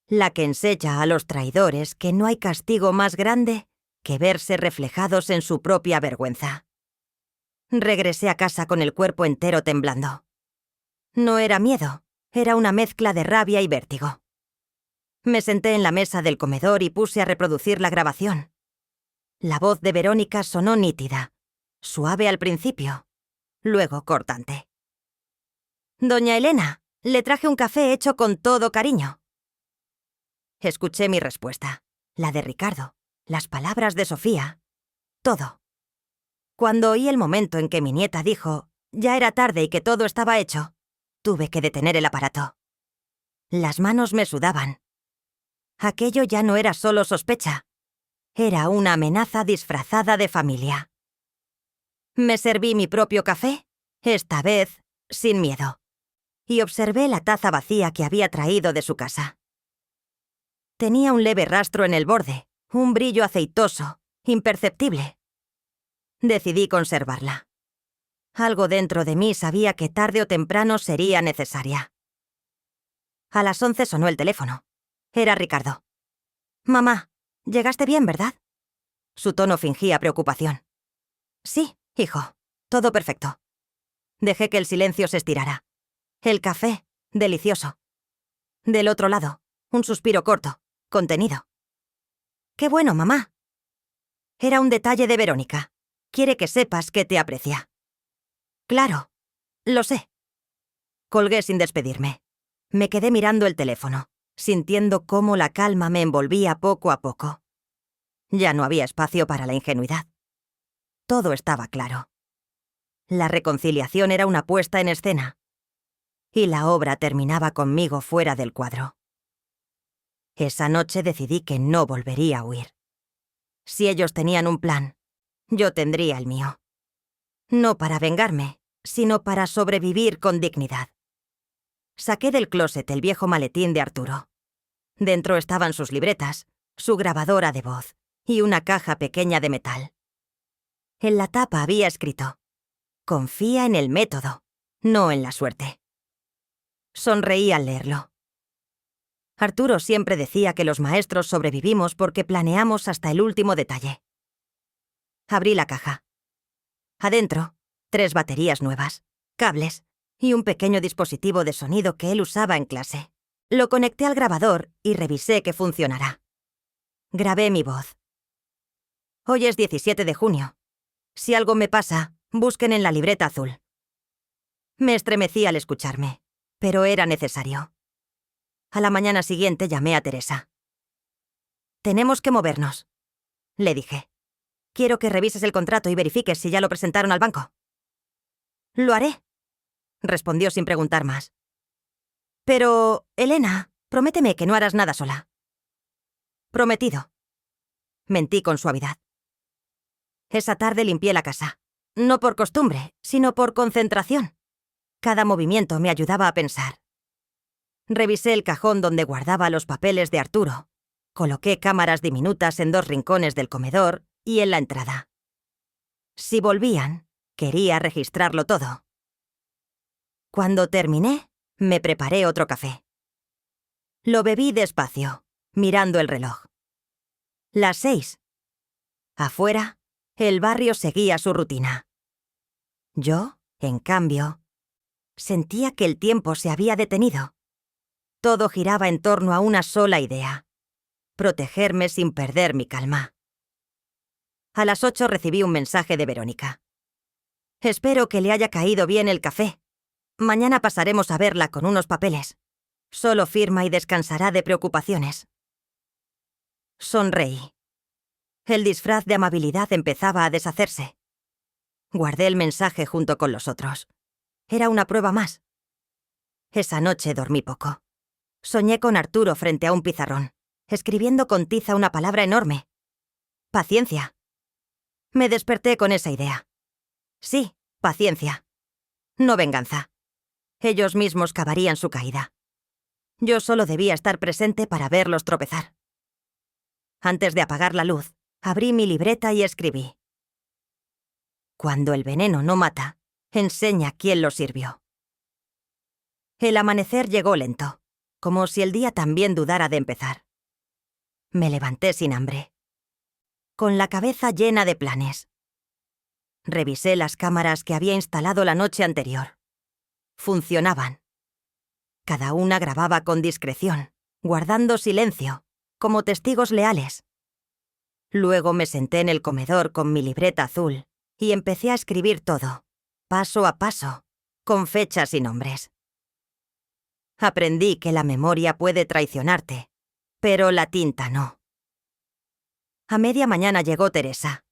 La que enseña a los traidores que no hay castigo más grande que verse reflejados en su propia vergüenza. Regresé a casa con el cuerpo entero temblando. No era miedo, era una mezcla de rabia y vértigo. Me senté en la mesa del comedor y puse a reproducir la grabación. La voz de Verónica sonó nítida, suave al principio, luego cortante. «Doña Elena, le traje un café hecho con todo cariño». Escuché mi respuesta, la de Ricardo, las palabras de Sofía, todo. Cuando oí el momento en que mi nieta dijo ya era tarde y que todo estaba hecho, tuve que detener el aparato. Las manos me sudaban. Aquello ya no era solo sospecha, era una amenaza disfrazada de familia. Me serví mi propio café, esta vez sin miedo, y observé la taza vacía que había traído de su casa. Tenía un leve rastro en el borde, un brillo aceitoso, imperceptible. Decidí conservarla. Algo dentro de mí sabía que tarde o temprano sería necesaria. A las 11 sonó el teléfono. Era Ricardo. «Mamá, llegaste bien, ¿verdad?» Su tono fingía preocupación. «Sí, hijo, todo perfecto». Dejé que el silencio se estirara. El café, delicioso. Del otro lado, un suspiro corto, contenido. «Qué bueno, mamá». Era un detalle de Verónica. Quiere que sepas que te aprecia. «Claro, lo sé». Colgué sin despedirme. Me quedé mirando el teléfono, sintiendo cómo la calma me envolvía poco a poco. Ya no había espacio para la ingenuidad. Todo estaba claro. La reconciliación era una puesta en escena. y la obra terminaba conmigo fuera del cuadro. Esa noche decidí que no volvería a huir. Si ellos tenían un plan, yo tendría el mío. No para vengarme, sino para sobrevivir con dignidad. Saqué del closet el viejo maletín de Arturo. Dentro estaban sus libretas, su grabadora de voz y una caja pequeña de metal. En la tapa había escrito: «Confía en el método, no en la suerte». Sonreí al leerlo. Arturo siempre decía que los maestros sobrevivimos porque planeamos hasta el último detalle. Abrí la caja. Adentro, 3 baterías nuevas, cables y un pequeño dispositivo de sonido que él usaba en clase. Lo conecté al grabador y revisé que funcionara. Grabé mi voz. Hoy es 17 de junio. Si algo me pasa, busquen en la libreta azul. Me estremecí al escucharme, pero era necesario. A la mañana siguiente llamé a Teresa. «Tenemos que movernos», le dije. «Quiero que revises el contrato y verifiques si ya lo presentaron al banco». «Lo haré», respondió sin preguntar más. «Pero, Elena, prométeme que no harás nada sola». «Prometido». Mentí con suavidad. Esa tarde limpié la casa. No por costumbre, sino por concentración. Cada movimiento me ayudaba a pensar. Revisé el cajón donde guardaba los papeles de Arturo. Coloqué cámaras diminutas en 2 rincones del comedor y en la entrada. Si volvían, quería registrarlo todo. Cuando terminé, me preparé otro café. Lo bebí despacio, mirando el reloj. Las 6. Afuera, el barrio seguía su rutina. Yo, en cambio, sentía que el tiempo se había detenido. Todo giraba en torno a una sola idea: protegerme sin perder mi calma. A las 8 recibí un mensaje de Verónica. «Espero que le haya caído bien el café. Mañana pasaremos a verla con unos papeles. Solo firma y descansará de preocupaciones». Sonreí. El disfraz de amabilidad empezaba a deshacerse. Guardé el mensaje junto con los otros. Era una prueba más. Esa noche dormí poco. Soñé con Arturo frente a un pizarrón, escribiendo con tiza una palabra enorme: «Paciencia». Me desperté con esa idea. Sí, paciencia. No venganza. Ellos mismos cavarían su caída. Yo solo debía estar presente para verlos tropezar. Antes de apagar la luz, abrí mi libreta y escribí: «Cuando el veneno no mata, enseña quién lo sirvió». El amanecer llegó lento, como si el día también dudara de empezar. Me levanté sin hambre, con la cabeza llena de planes. Revisé las cámaras que había instalado la noche anterior. Funcionaban. Cada una grababa con discreción, guardando silencio, como testigos leales. Luego me senté en el comedor con mi libreta azul y empecé a escribir todo, paso a paso, con fechas y nombres. Aprendí que la memoria puede traicionarte, pero la tinta no. A media mañana llegó Teresa.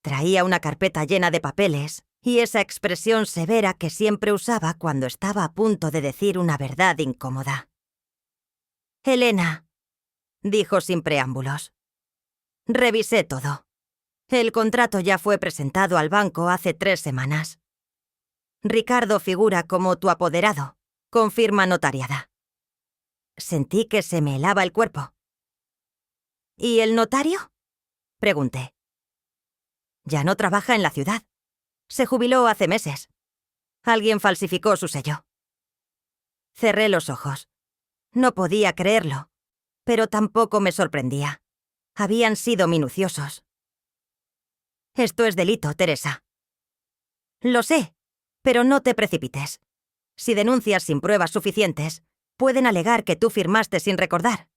Traía una carpeta llena de papeles y esa expresión severa que siempre usaba cuando estaba a punto de decir una verdad incómoda. «Elena», dijo sin preámbulos. Revisé todo. El contrato ya fue presentado al banco hace 3 semanas. Ricardo figura como tu apoderado, con firma notariada. Sentí que se me helaba el cuerpo. «¿Y el notario?», pregunté. «Ya no trabaja en la ciudad. Se jubiló hace meses. Alguien falsificó su sello». Cerré los ojos. No podía creerlo, pero tampoco me sorprendía. Habían sido minuciosos. «Esto es delito, Teresa». «Lo sé, pero no te precipites. Si denuncias sin pruebas suficientes, pueden alegar que tú firmaste sin recordar.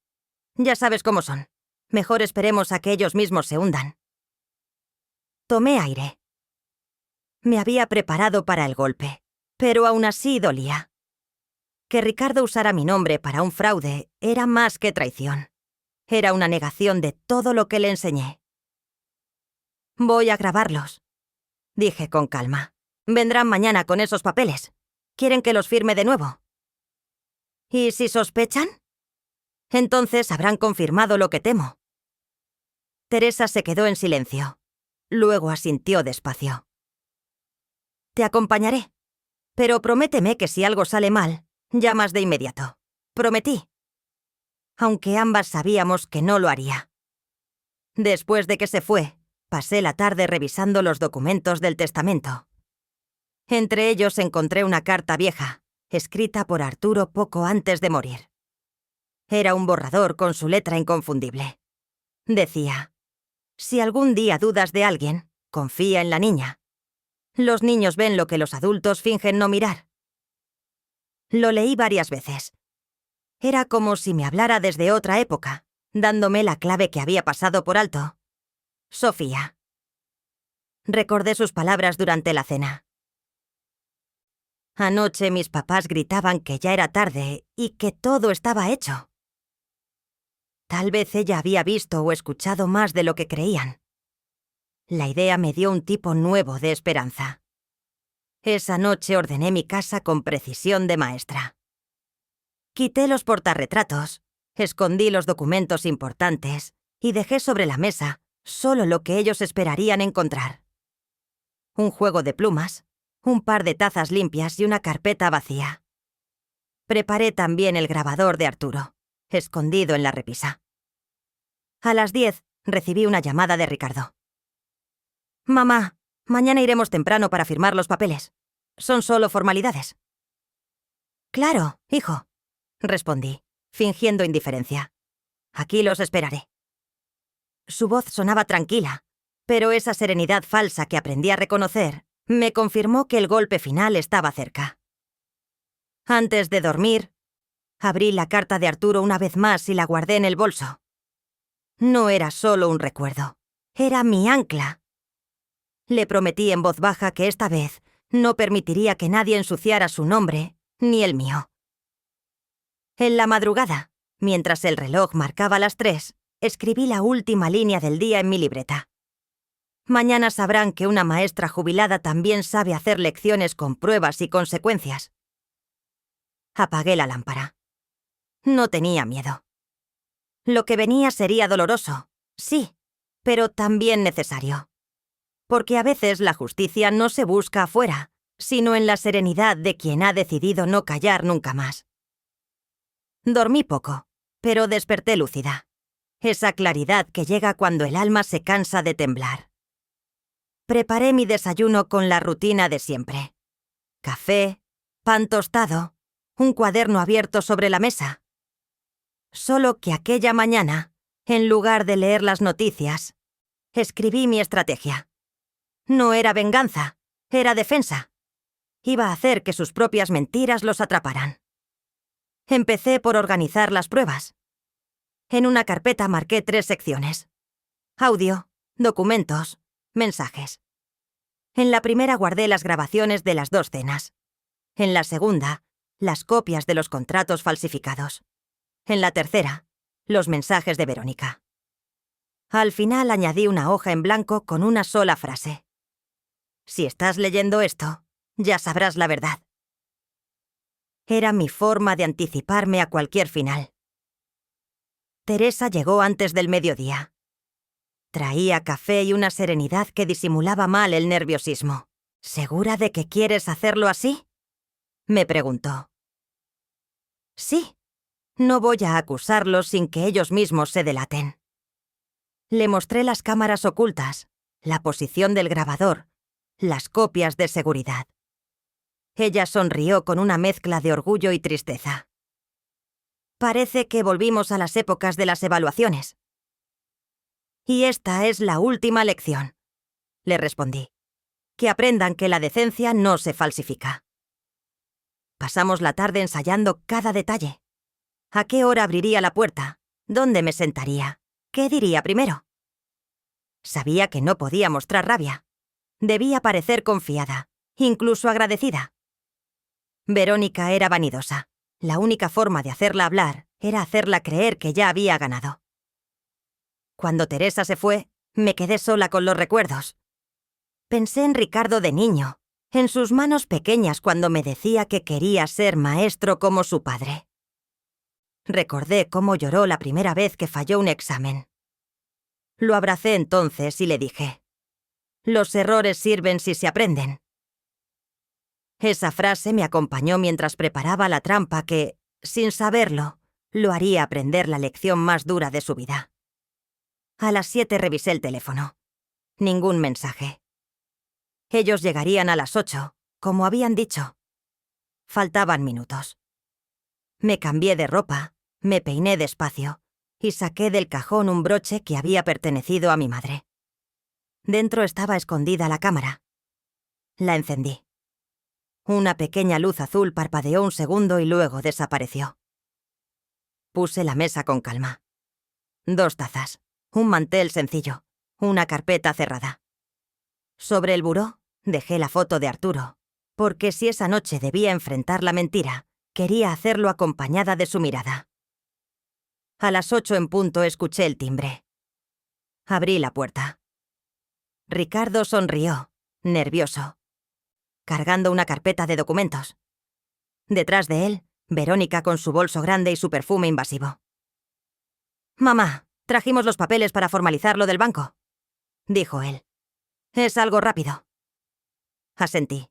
Ya sabes cómo son. Mejor esperemos a que ellos mismos se hundan». Tomé aire. Me había preparado para el golpe, pero aún así dolía. Que Ricardo usara mi nombre para un fraude era más que traición. Era una negación de todo lo que le enseñé. «Voy a grabarlos», dije con calma. «Vendrán mañana con esos papeles. ¿Quieren que los firme de nuevo? ¿Y si sospechan? Entonces habrán confirmado lo que temo. Teresa se quedó en silencio. Luego asintió despacio. Te acompañaré, pero prométeme que si algo sale mal, llamas de inmediato. Prometí. Aunque ambas sabíamos que no lo haría. Después de que se fue, pasé la tarde revisando los documentos del testamento. Entre ellos encontré una carta vieja, escrita por Arturo poco antes de morir. Era un borrador con su letra inconfundible. Decía: si algún día dudas de alguien, confía en la niña. Los niños ven lo que los adultos fingen no mirar. Lo leí varias veces. Era como si me hablara desde otra época, dándome la clave que había pasado por alto. Sofía. Recordé sus palabras durante la cena. Anoche mis papás gritaban que ya era tarde y que todo estaba hecho. Tal vez ella había visto o escuchado más de lo que creían. La idea me dio un tipo nuevo de esperanza. Esa noche ordené mi casa con precisión de maestra. Quité los portarretratos, escondí los documentos importantes y dejé sobre la mesa solo lo que ellos esperarían encontrar. Un juego de plumas, un par de tazas limpias y una carpeta vacía. Preparé también el grabador de Arturo, escondido en la repisa. A las 10 recibí una llamada de Ricardo. «Mamá, mañana iremos temprano para firmar los papeles. Son solo formalidades». «Claro, hijo», respondí, fingiendo indiferencia. «Aquí los esperaré». Su voz sonaba tranquila, pero esa serenidad falsa que aprendí a reconocer me confirmó que el golpe final estaba cerca. Antes de dormir, abrí la carta de Arturo una vez más y la guardé en el bolso. No era solo un recuerdo, era mi ancla. Le prometí en voz baja que esta vez no permitiría que nadie ensuciara su nombre, ni el mío. En la madrugada, mientras el reloj marcaba las 3, escribí la última línea del día en mi libreta. Mañana sabrán que una maestra jubilada también sabe hacer lecciones con pruebas y consecuencias. Apagué la lámpara. No tenía miedo. Lo que venía sería doloroso, sí, pero también necesario. Porque a veces la justicia no se busca afuera, sino en la serenidad de quien ha decidido no callar nunca más. Dormí poco, pero desperté lúcida. Esa claridad que llega cuando el alma se cansa de temblar. Preparé mi desayuno con la rutina de siempre. Café, pan tostado, un cuaderno abierto sobre la mesa. Solo que aquella mañana, en lugar de leer las noticias, escribí mi estrategia. No era venganza, era defensa. Iba a hacer que sus propias mentiras los atraparan. Empecé por organizar las pruebas. En una carpeta marqué 3 secciones: audio, documentos, mensajes. En la primera guardé las grabaciones de las 2 cenas. En la segunda, las copias de los contratos falsificados. En la tercera, los mensajes de Verónica. Al final añadí una hoja en blanco con una sola frase: si estás leyendo esto, ya sabrás la verdad. Era mi forma de anticiparme a cualquier final. Teresa llegó antes del mediodía. Traía café y una serenidad que disimulaba mal el nerviosismo. ¿Segura de que quieres hacerlo así?, me preguntó. Sí, no voy a acusarlos sin que ellos mismos se delaten. Le mostré las cámaras ocultas, la posición del grabador, las copias de seguridad. Ella sonrió con una mezcla de orgullo y tristeza. Parece que volvimos a las épocas de las evaluaciones. Y esta es la última lección, le respondí. Que aprendan que la decencia no se falsifica. Pasamos la tarde ensayando cada detalle. ¿A qué hora abriría la puerta? ¿Dónde me sentaría? ¿Qué diría primero? Sabía que no podía mostrar rabia. Debía parecer confiada, incluso agradecida. Verónica era vanidosa. La única forma de hacerla hablar era hacerla creer que ya había ganado. Cuando Teresa se fue, me quedé sola con los recuerdos. Pensé en Ricardo de niño, en sus manos pequeñas cuando me decía que quería ser maestro como su padre. Recordé cómo lloró la primera vez que falló un examen. Lo abracé entonces y le dije: «Los errores sirven si se aprenden». Esa frase me acompañó mientras preparaba la trampa que, sin saberlo, lo haría aprender la lección más dura de su vida. A las 7 revisé el teléfono. Ningún mensaje. Ellos llegarían a las 8, como habían dicho. Faltaban minutos. Me cambié de ropa, me peiné despacio y saqué del cajón un broche que había pertenecido a mi madre. Dentro estaba escondida la cámara. La encendí. Una pequeña luz azul parpadeó un segundo y luego desapareció. Puse la mesa con calma. 2 tazas, un mantel sencillo, una carpeta cerrada. Sobre el buró dejé la foto de Arturo, porque si esa noche debía enfrentar la mentira, quería hacerlo acompañada de su mirada. A las 8 en punto escuché el timbre. Abrí la puerta. Ricardo sonrió, nervioso, cargando una carpeta de documentos. Detrás de él, Verónica con su bolso grande y su perfume invasivo. «Mamá, trajimos los papeles para formalizar lo del banco», dijo él. «Es algo rápido». Asentí.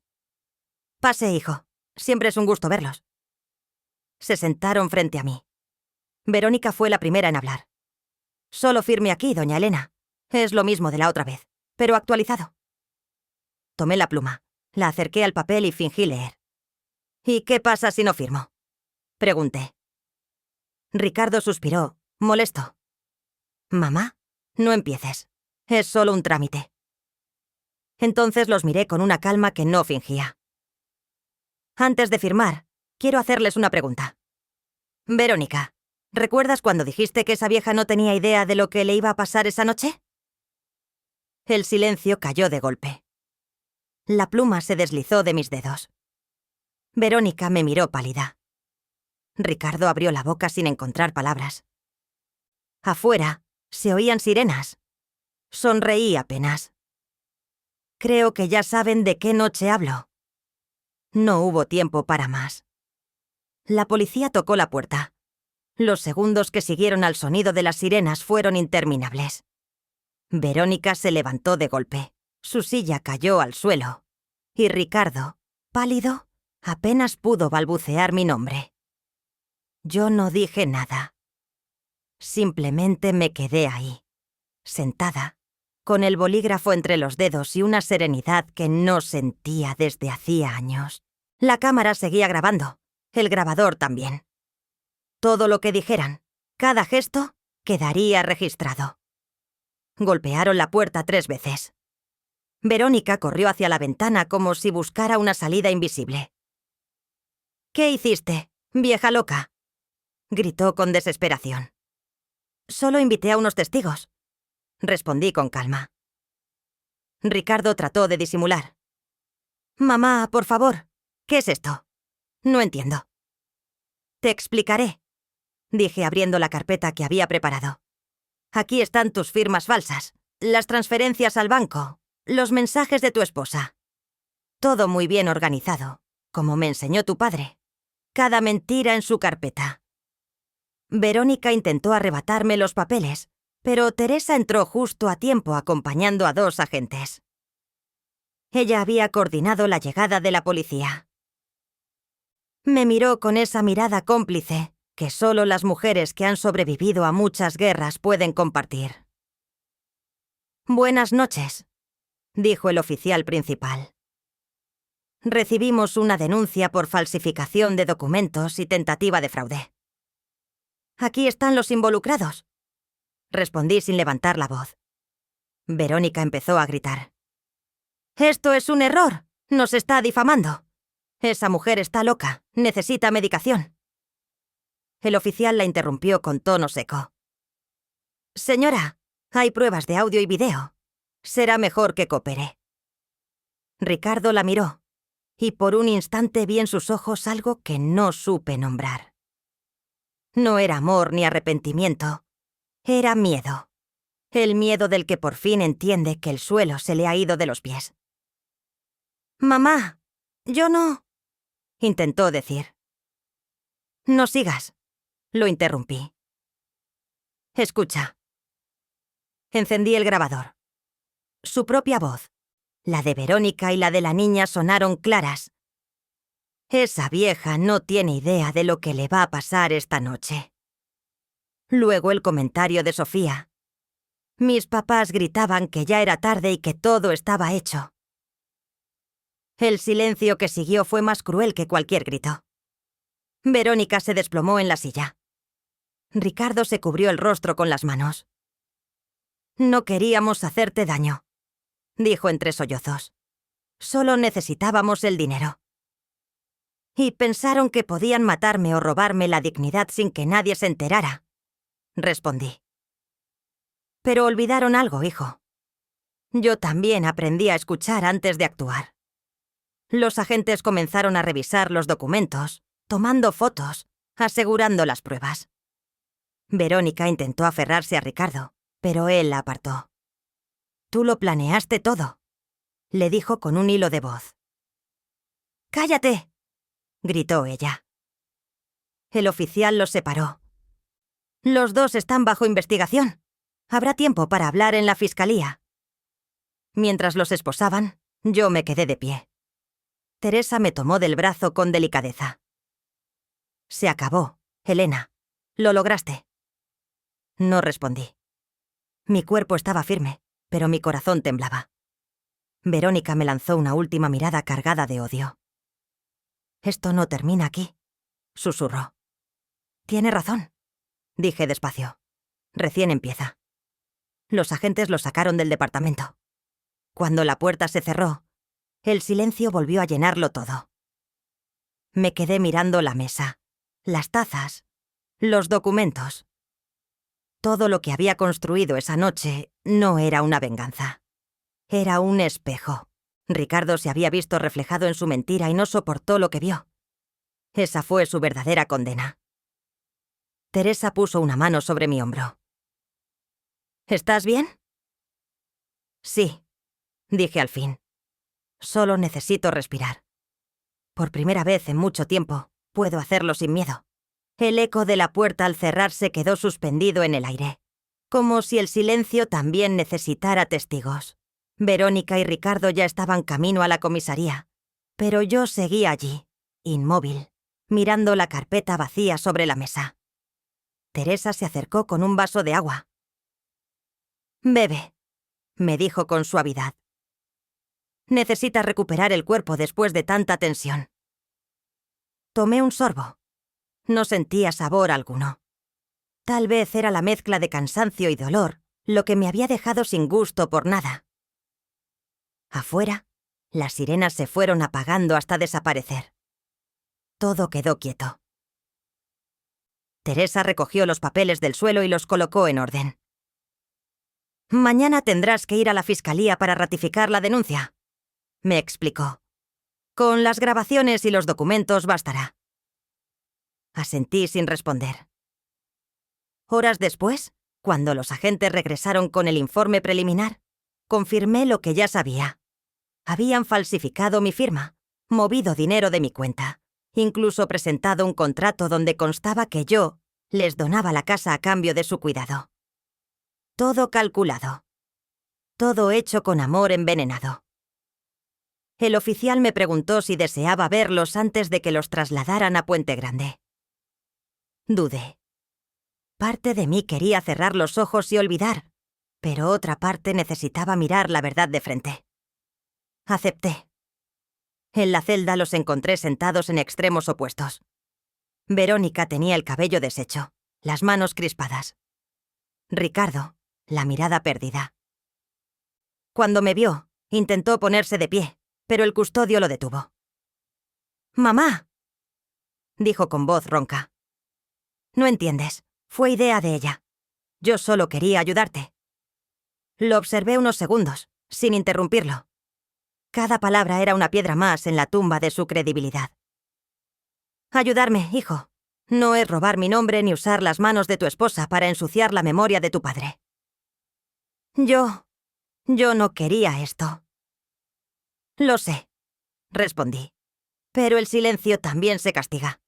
«Pase, hijo. Siempre es un gusto verlos». Se sentaron frente a mí. Verónica fue la primera en hablar. «Solo firme aquí, doña Elena. Es lo mismo de la otra vez, pero actualizado». Tomé la pluma, la acerqué al papel y fingí leer. «¿Y qué pasa si no firmo?», pregunté. Ricardo suspiró, molesto. «Mamá, no empieces. Es solo un trámite». Entonces los miré con una calma que no fingía. «Antes de firmar, quiero hacerles una pregunta. Verónica, ¿recuerdas cuando dijiste que esa vieja no tenía idea de lo que le iba a pasar esa noche?». El silencio cayó de golpe. La pluma se deslizó de mis dedos. Verónica me miró pálida. Ricardo abrió la boca sin encontrar palabras. Afuera se oían sirenas. Sonreí apenas. «Creo que ya saben de qué noche hablo». No hubo tiempo para más. La policía tocó la puerta. Los segundos que siguieron al sonido de las sirenas fueron interminables. Verónica se levantó de golpe. Su silla cayó al suelo. Y Ricardo, pálido, apenas pudo balbucear mi nombre. Yo no dije nada. Simplemente me quedé ahí, sentada, con el bolígrafo entre los dedos y una serenidad que no sentía desde hacía años. La cámara seguía grabando, el grabador también. Todo lo que dijeran, cada gesto, quedaría registrado. Golpearon la puerta 3 veces. Verónica corrió hacia la ventana como si buscara una salida invisible. «¿Qué hiciste, vieja loca?», gritó con desesperación. «Solo invité a unos testigos», respondí con calma. Ricardo trató de disimular. «Mamá, por favor, ¿qué es esto? No entiendo». «Te explicaré», dije abriendo la carpeta que había preparado. «Aquí están tus firmas falsas, las transferencias al banco, los mensajes de tu esposa. Todo muy bien organizado, como me enseñó tu padre. Cada mentira en su carpeta». Verónica intentó arrebatarme los papeles, pero Teresa entró justo a tiempo acompañando a 2 agentes. Ella había coordinado la llegada de la policía. Me miró con esa mirada cómplice que solo las mujeres que han sobrevivido a muchas guerras pueden compartir. «Buenas noches», dijo el oficial principal. «Recibimos una denuncia por falsificación de documentos y tentativa de fraude». «Aquí están los involucrados», respondí sin levantar la voz. Verónica empezó a gritar. «Esto es un error. Nos está difamando. Esa mujer está loca. Necesita medicación». El oficial la interrumpió con tono seco. «Señora, hay pruebas de audio y video. Será mejor que coopere». Ricardo la miró, y por un instante vi en sus ojos algo que no supe nombrar. No era amor ni arrepentimiento. Era miedo. El miedo del que por fin entiende que el suelo se le ha ido de los pies. Mamá, yo no... intentó decir. No sigas, lo interrumpí. Escucha. Encendí el grabador. Su propia voz, la de Verónica y la de la niña sonaron claras. Esa vieja no tiene idea de lo que le va a pasar esta noche. Luego el comentario de Sofía. Mis papás gritaban que ya era tarde y que todo estaba hecho. El silencio que siguió fue más cruel que cualquier grito. Verónica se desplomó en la silla. Ricardo se cubrió el rostro con las manos. No queríamos hacerte daño, dijo entre sollozos. Solo necesitábamos el dinero. Y pensaron que podían matarme o robarme la dignidad sin que nadie se enterara, respondí. Pero olvidaron algo, hijo. Yo también aprendí a escuchar antes de actuar. Los agentes comenzaron a revisar los documentos, tomando fotos, asegurando las pruebas. Verónica intentó aferrarse a Ricardo, pero él la apartó. «Tú lo planeaste todo», le dijo con un hilo de voz. «¡Cállate!», gritó ella. El oficial los separó. «Los dos están bajo investigación. Habrá tiempo para hablar en la fiscalía». Mientras los esposaban, yo me quedé de pie. Teresa me tomó del brazo con delicadeza. «Se acabó, Elena. Lo lograste». No respondí. Mi cuerpo estaba firme, pero mi corazón temblaba. Verónica me lanzó una última mirada cargada de odio. «Esto no termina aquí», susurró. «Tiene razón», dije despacio. «Recién empieza». Los agentes lo sacaron del departamento. Cuando la puerta se cerró, el silencio volvió a llenarlo todo. Me quedé mirando la mesa, las tazas, los documentos. Todo lo que había construido esa noche no era una venganza. Era un espejo. Ricardo se había visto reflejado en su mentira y no soportó lo que vio. Esa fue su verdadera condena. Teresa puso una mano sobre mi hombro. «¿Estás bien?» «Sí», dije al fin. «Solo necesito respirar. Por primera vez en mucho tiempo, puedo hacerlo sin miedo». El eco de la puerta al cerrarse quedó suspendido en el aire, como si el silencio también necesitara testigos. Verónica y Ricardo ya estaban camino a la comisaría, pero yo seguía allí, inmóvil, mirando la carpeta vacía sobre la mesa. Teresa se acercó con un vaso de agua. «Bebe», me dijo con suavidad. «Necesitas recuperar el cuerpo después de tanta tensión». Tomé un sorbo. No sentía sabor alguno. Tal vez era la mezcla de cansancio y dolor lo que me había dejado sin gusto por nada. Afuera, las sirenas se fueron apagando hasta desaparecer. Todo quedó quieto. Teresa recogió los papeles del suelo y los colocó en orden. «Mañana tendrás que ir a la fiscalía para ratificar la denuncia», me explicó. «Con las grabaciones y los documentos bastará». Asentí sin responder. Horas después, cuando los agentes regresaron con el informe preliminar, confirmé lo que ya sabía. Habían falsificado mi firma, movido dinero de mi cuenta, incluso presentado un contrato donde constaba que yo les donaba la casa a cambio de su cuidado. Todo calculado. Todo hecho con amor envenenado. El oficial me preguntó si deseaba verlos antes de que los trasladaran a Puente Grande. Dudé. Parte de mí quería cerrar los ojos y olvidar, pero otra parte necesitaba mirar la verdad de frente. Acepté. En la celda los encontré sentados en extremos opuestos. Verónica tenía el cabello deshecho, las manos crispadas. Ricardo, la mirada perdida. Cuando me vio, intentó ponerse de pie, pero el custodio lo detuvo. «¡Mamá!», dijo con voz ronca. «No entiendes. Fue idea de ella. Yo solo quería ayudarte». Lo observé unos segundos, sin interrumpirlo. Cada palabra era una piedra más en la tumba de su credibilidad. «Ayudarme, hijo. No es robar mi nombre ni usar las manos de tu esposa para ensuciar la memoria de tu padre. Yo no quería esto». «Lo sé», respondí. Pero el silencio también se castiga.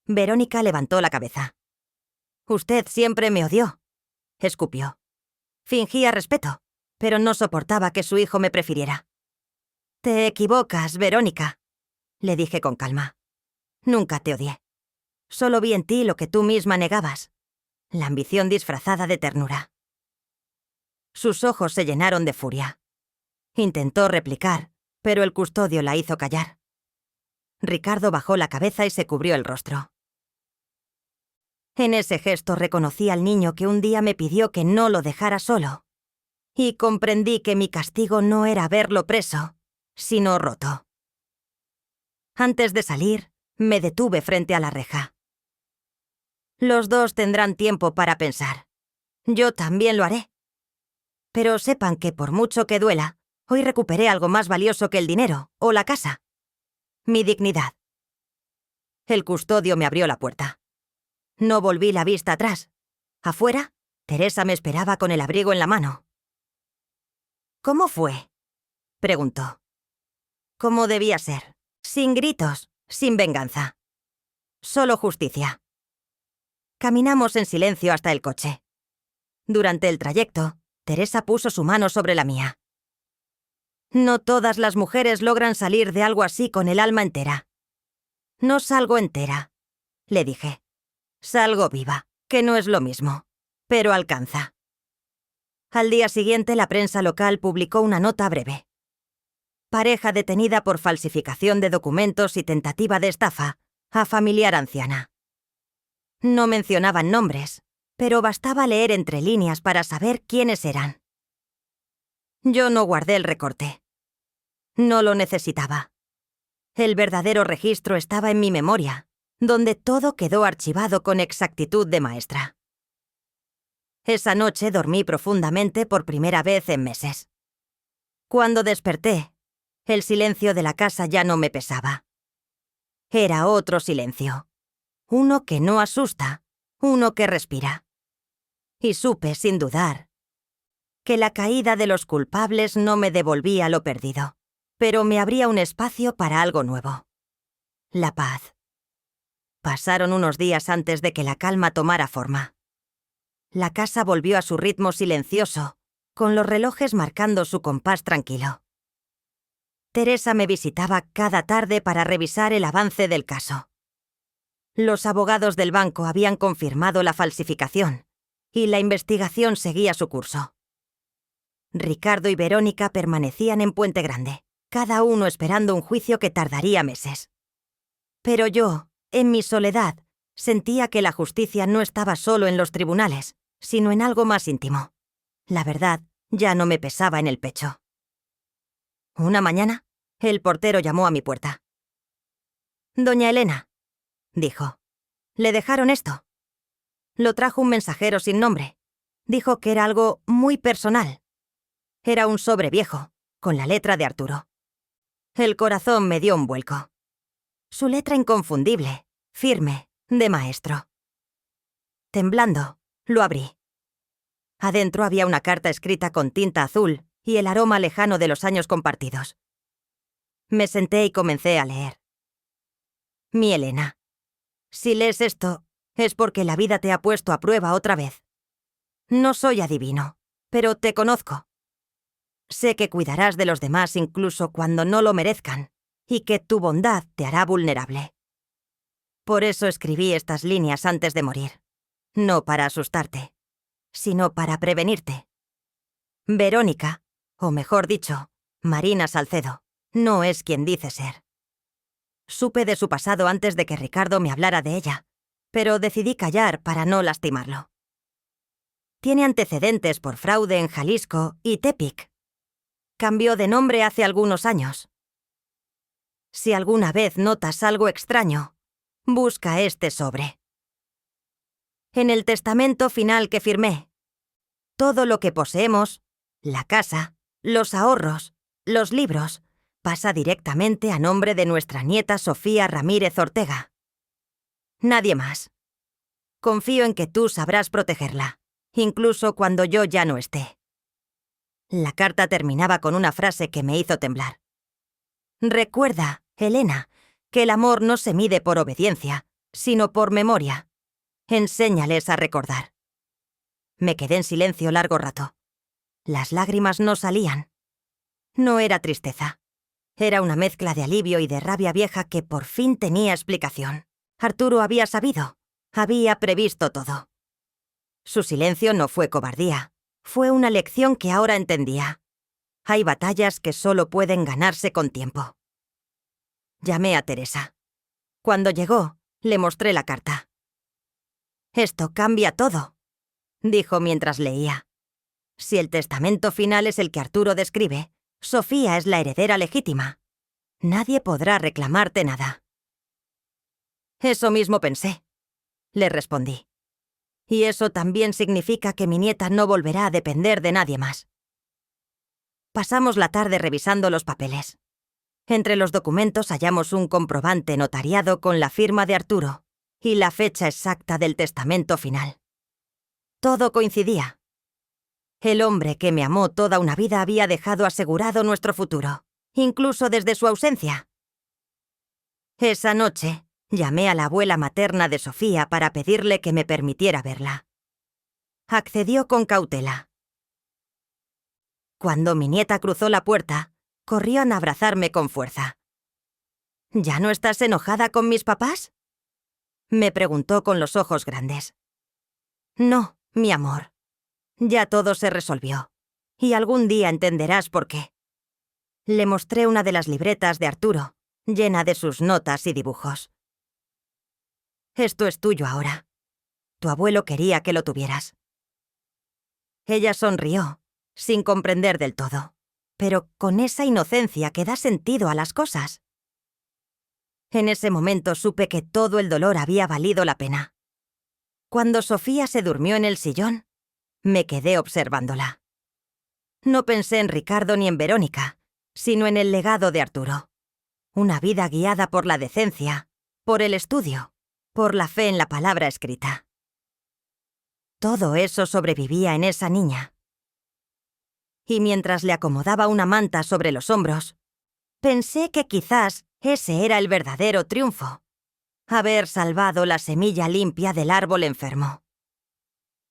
Verónica levantó la cabeza. Usted siempre me odió, escupió. Fingía respeto, pero no soportaba que su hijo me prefiriera. Te equivocas, Verónica, le dije con calma. Nunca te odié. Solo vi en ti lo que tú misma negabas, la ambición disfrazada de ternura. Sus ojos se llenaron de furia. Intentó replicar, pero el custodio la hizo callar. Ricardo bajó la cabeza y se cubrió el rostro. En ese gesto reconocí al niño que un día me pidió que no lo dejara solo, y comprendí que mi castigo no era verlo preso, sino roto. Antes de salir, me detuve frente a la reja. Los dos tendrán tiempo para pensar. Yo también lo haré. Pero sepan que por mucho que duela, hoy recuperé algo más valioso que el dinero o la casa. Mi dignidad. El custodio me abrió la puerta. No volví la vista atrás. Afuera, Teresa me esperaba con el abrigo en la mano. ¿Cómo fue?, preguntó. ¿Cómo debía ser? Sin gritos, sin venganza. Solo justicia. Caminamos en silencio hasta el coche. Durante el trayecto, Teresa puso su mano sobre la mía. No todas las mujeres logran salir de algo así con el alma entera. No salgo entera, le dije. Salgo viva, que no es lo mismo, pero alcanza. Al día siguiente, la prensa local publicó una nota breve. Pareja detenida por falsificación de documentos y tentativa de estafa a familiar anciana. No mencionaban nombres, pero bastaba leer entre líneas para saber quiénes eran. Yo no guardé el recorte. No lo necesitaba. El verdadero registro estaba en mi memoria, donde todo quedó archivado con exactitud de maestra. Esa noche dormí profundamente por primera vez en meses. Cuando desperté, el silencio de la casa ya no me pesaba. Era otro silencio. Uno que no asusta, uno que respira. Y supe, sin dudar, que la caída de los culpables no me devolvía lo perdido, pero me abría un espacio para algo nuevo. La paz. Pasaron unos días antes de que la calma tomara forma. La casa volvió a su ritmo silencioso, con los relojes marcando su compás tranquilo. Teresa me visitaba cada tarde para revisar el avance del caso. Los abogados del banco habían confirmado la falsificación, y la investigación seguía su curso. Ricardo y Verónica permanecían en Puente Grande, cada uno esperando un juicio que tardaría meses. Pero yo, en mi soledad, sentía que la justicia no estaba solo en los tribunales, sino en algo más íntimo. La verdad ya no me pesaba en el pecho. Una mañana, el portero llamó a mi puerta. «Doña Elena», dijo, «le dejaron esto». Lo trajo un mensajero sin nombre. Dijo que era algo muy personal. Era un sobre viejo, con la letra de Arturo. El corazón me dio un vuelco. Su letra inconfundible, firme, de maestro. Temblando, lo abrí. Adentro había una carta escrita con tinta azul y el aroma lejano de los años compartidos. Me senté y comencé a leer. Mi Elena, si lees esto, es porque la vida te ha puesto a prueba otra vez. No soy adivino, pero te conozco. Sé que cuidarás de los demás incluso cuando no lo merezcan, y que tu bondad te hará vulnerable. Por eso escribí estas líneas antes de morir. No para asustarte, sino para prevenirte. Verónica, o mejor dicho, Marina Salcedo, no es quien dice ser. Supe de su pasado antes de que Ricardo me hablara de ella, pero decidí callar para no lastimarlo. Tiene antecedentes por fraude en Jalisco y Tepic. Cambió de nombre hace algunos años. Si alguna vez notas algo extraño, busca este sobre. En el testamento final que firmé, todo lo que poseemos, la casa, los ahorros, los libros, pasa directamente a nombre de nuestra nieta Sofía Ramírez Ortega. Nadie más. Confío en que tú sabrás protegerla, incluso cuando yo ya no esté. La carta terminaba con una frase que me hizo temblar. Recuerda, Helena, que el amor no se mide por obediencia, sino por memoria. Enséñales a recordar. Me quedé en silencio largo rato. Las lágrimas no salían. No era tristeza. Era una mezcla de alivio y de rabia vieja que por fin tenía explicación. Arturo había sabido. Había previsto todo. Su silencio no fue cobardía. Fue una lección que ahora entendía. Hay batallas que solo pueden ganarse con tiempo. Llamé a Teresa. Cuando llegó, le mostré la carta. «Esto cambia todo», dijo mientras leía. «Si el testamento final es el que Arturo describe, Sofía es la heredera legítima. Nadie podrá reclamarte nada». «Eso mismo pensé», le respondí. «Y eso también significa que mi nieta no volverá a depender de nadie más». Pasamos la tarde revisando los papeles. Entre los documentos hallamos un comprobante notariado con la firma de Arturo y la fecha exacta del testamento final. Todo coincidía. El hombre que me amó toda una vida había dejado asegurado nuestro futuro, incluso desde su ausencia. Esa noche, llamé a la abuela materna de Sofía para pedirle que me permitiera verla. Accedió con cautela. Cuando mi nieta cruzó la puerta, corrió a abrazarme con fuerza. «¿Ya no estás enojada con mis papás?», me preguntó con los ojos grandes. «No, mi amor. Ya todo se resolvió. Y algún día entenderás por qué». Le mostré una de las libretas de Arturo, llena de sus notas y dibujos. «Esto es tuyo ahora. Tu abuelo quería que lo tuvieras». Ella sonrió, sin comprender del todo, pero con esa inocencia que da sentido a las cosas. En ese momento supe que todo el dolor había valido la pena. Cuando Sofía se durmió en el sillón, me quedé observándola. No pensé en Ricardo ni en Verónica, sino en el legado de Arturo. Una vida guiada por la decencia, por el estudio, por la fe en la palabra escrita. Todo eso sobrevivía en esa niña. Y mientras le acomodaba una manta sobre los hombros, pensé que quizás ese era el verdadero triunfo. Haber salvado la semilla limpia del árbol enfermo.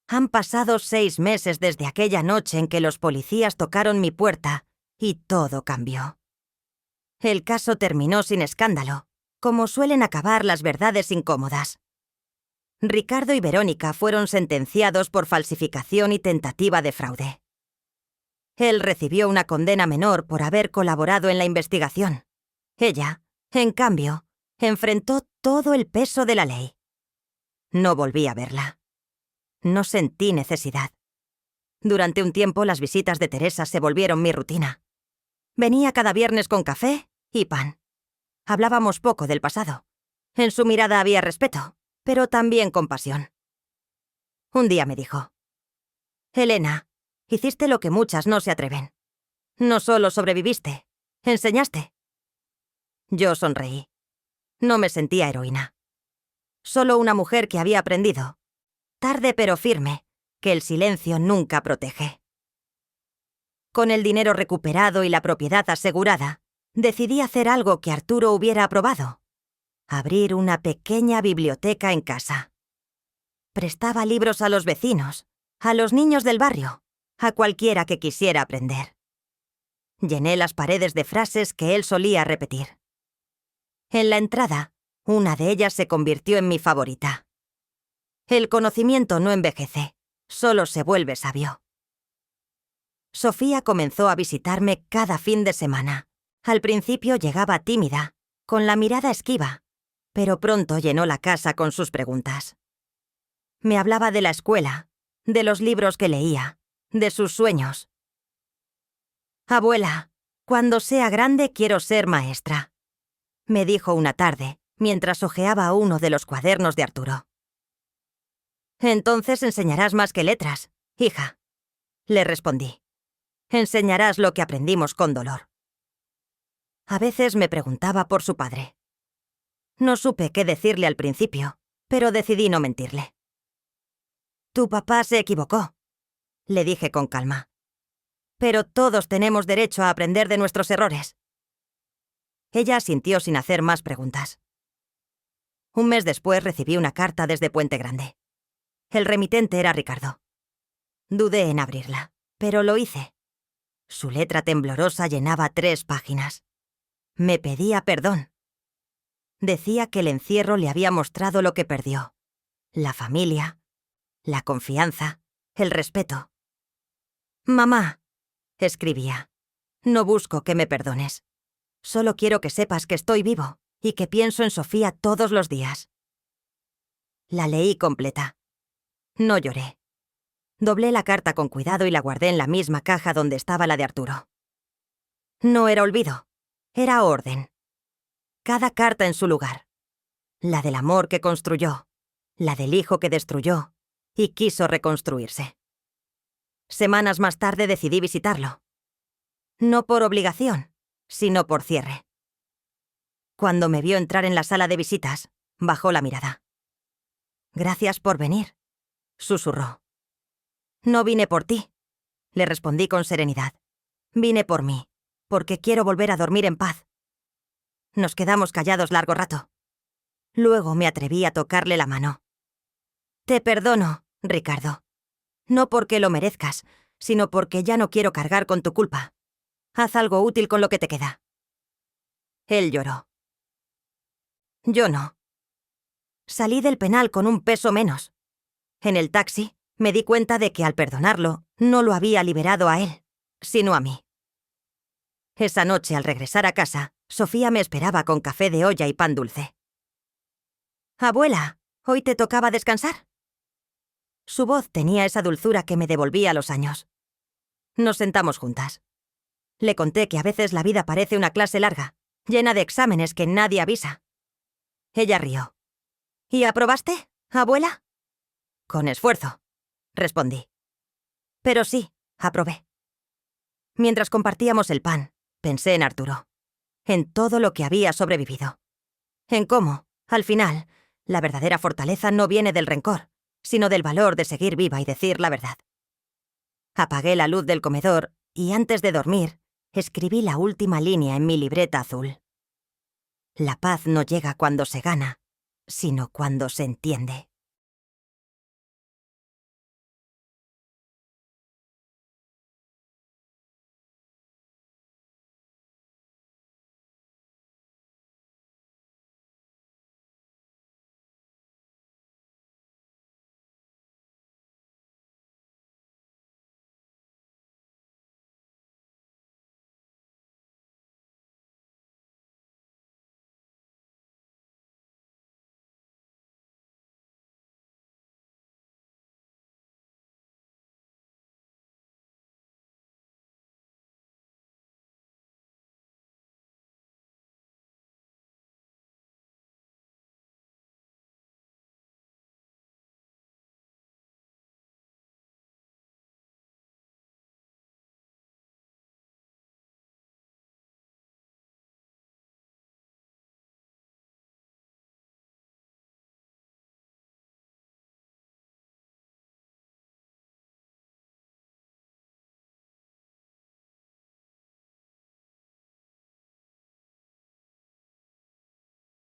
Han pasado 6 meses desde aquella noche en que los policías tocaron mi puerta y todo cambió. El caso terminó sin escándalo, como suelen acabar las verdades incómodas. Ricardo y Verónica fueron sentenciados por falsificación y tentativa de fraude. Él recibió una condena menor por haber colaborado en la investigación. Ella, en cambio, enfrentó todo el peso de la ley. No volví a verla. No sentí necesidad. Durante un tiempo las visitas de Teresa se volvieron mi rutina. Venía cada viernes con café y pan. Hablábamos poco del pasado. En su mirada había respeto, pero también compasión. Un día me dijo: «Helena, hiciste lo que muchas no se atreven. No solo sobreviviste, enseñaste». Yo sonreí. No me sentía heroína. Solo una mujer que había aprendido, tarde pero firme, que el silencio nunca protege. Con el dinero recuperado y la propiedad asegurada, decidí hacer algo que Arturo hubiera aprobado: abrir una pequeña biblioteca en casa. Prestaba libros a los vecinos, a los niños del barrio, a cualquiera que quisiera aprender. Llené las paredes de frases que él solía repetir. En la entrada, una de ellas se convirtió en mi favorita: «El conocimiento no envejece, solo se vuelve sabio». Sofía comenzó a visitarme cada fin de semana. Al principio llegaba tímida, con la mirada esquiva, pero pronto llenó la casa con sus preguntas. Me hablaba de la escuela, de los libros que leía, de sus sueños. «Abuela, cuando sea grande quiero ser maestra», me dijo una tarde, mientras hojeaba uno de los cuadernos de Arturo. «Entonces enseñarás más que letras, hija», le respondí. «Enseñarás lo que aprendimos con dolor». A veces me preguntaba por su padre. No supe qué decirle al principio, pero decidí no mentirle. «Tu papá se equivocó», le dije con calma. «Pero todos tenemos derecho a aprender de nuestros errores». Ella asintió sin hacer más preguntas. Un mes después recibí una carta desde Puente Grande. El remitente era Ricardo. Dudé en abrirla, pero lo hice. Su letra temblorosa llenaba 3 páginas. Me pedía perdón. Decía que el encierro le había mostrado lo que perdió: la familia, la confianza, el respeto. «Mamá», escribía, «no busco que me perdones. Solo quiero que sepas que estoy vivo y que pienso en Sofía todos los días». La leí completa. No lloré. Doblé la carta con cuidado y la guardé en la misma caja donde estaba la de Arturo. No era olvido, era orden. Cada carta en su lugar. La del amor que construyó, la del hijo que destruyó y quiso reconstruirse. Semanas más tarde decidí visitarlo. No por obligación, sino por cierre. Cuando me vio entrar en la sala de visitas, bajó la mirada. «Gracias por venir», susurró. «No vine por ti», le respondí con serenidad. «Vine por mí, porque quiero volver a dormir en paz». Nos quedamos callados largo rato. Luego me atreví a tocarle la mano. «Te perdono, Ricardo. No porque lo merezcas, sino porque ya no quiero cargar con tu culpa. Haz algo útil con lo que te queda». Él lloró. Yo no. Salí del penal con un peso menos. En el taxi me di cuenta de que al perdonarlo, no lo había liberado a él, sino a mí. Esa noche, al regresar a casa, Sofía me esperaba con café de olla y pan dulce. «Abuela, ¿hoy te tocaba descansar?». Su voz tenía esa dulzura que me devolvía los años. Nos sentamos juntas. Le conté que a veces la vida parece una clase larga, llena de exámenes que nadie avisa. Ella rió. «¿Y aprobaste, abuela?». «Con esfuerzo», respondí. «Pero sí, aprobé». Mientras compartíamos el pan, pensé en Arturo, en todo lo que había sobrevivido, en cómo, al final, la verdadera fortaleza no viene del rencor, sino del valor de seguir viva y decir la verdad. Apagué la luz del comedor y antes de dormir, escribí la última línea en mi libreta azul. La paz no llega cuando se gana, sino cuando se entiende.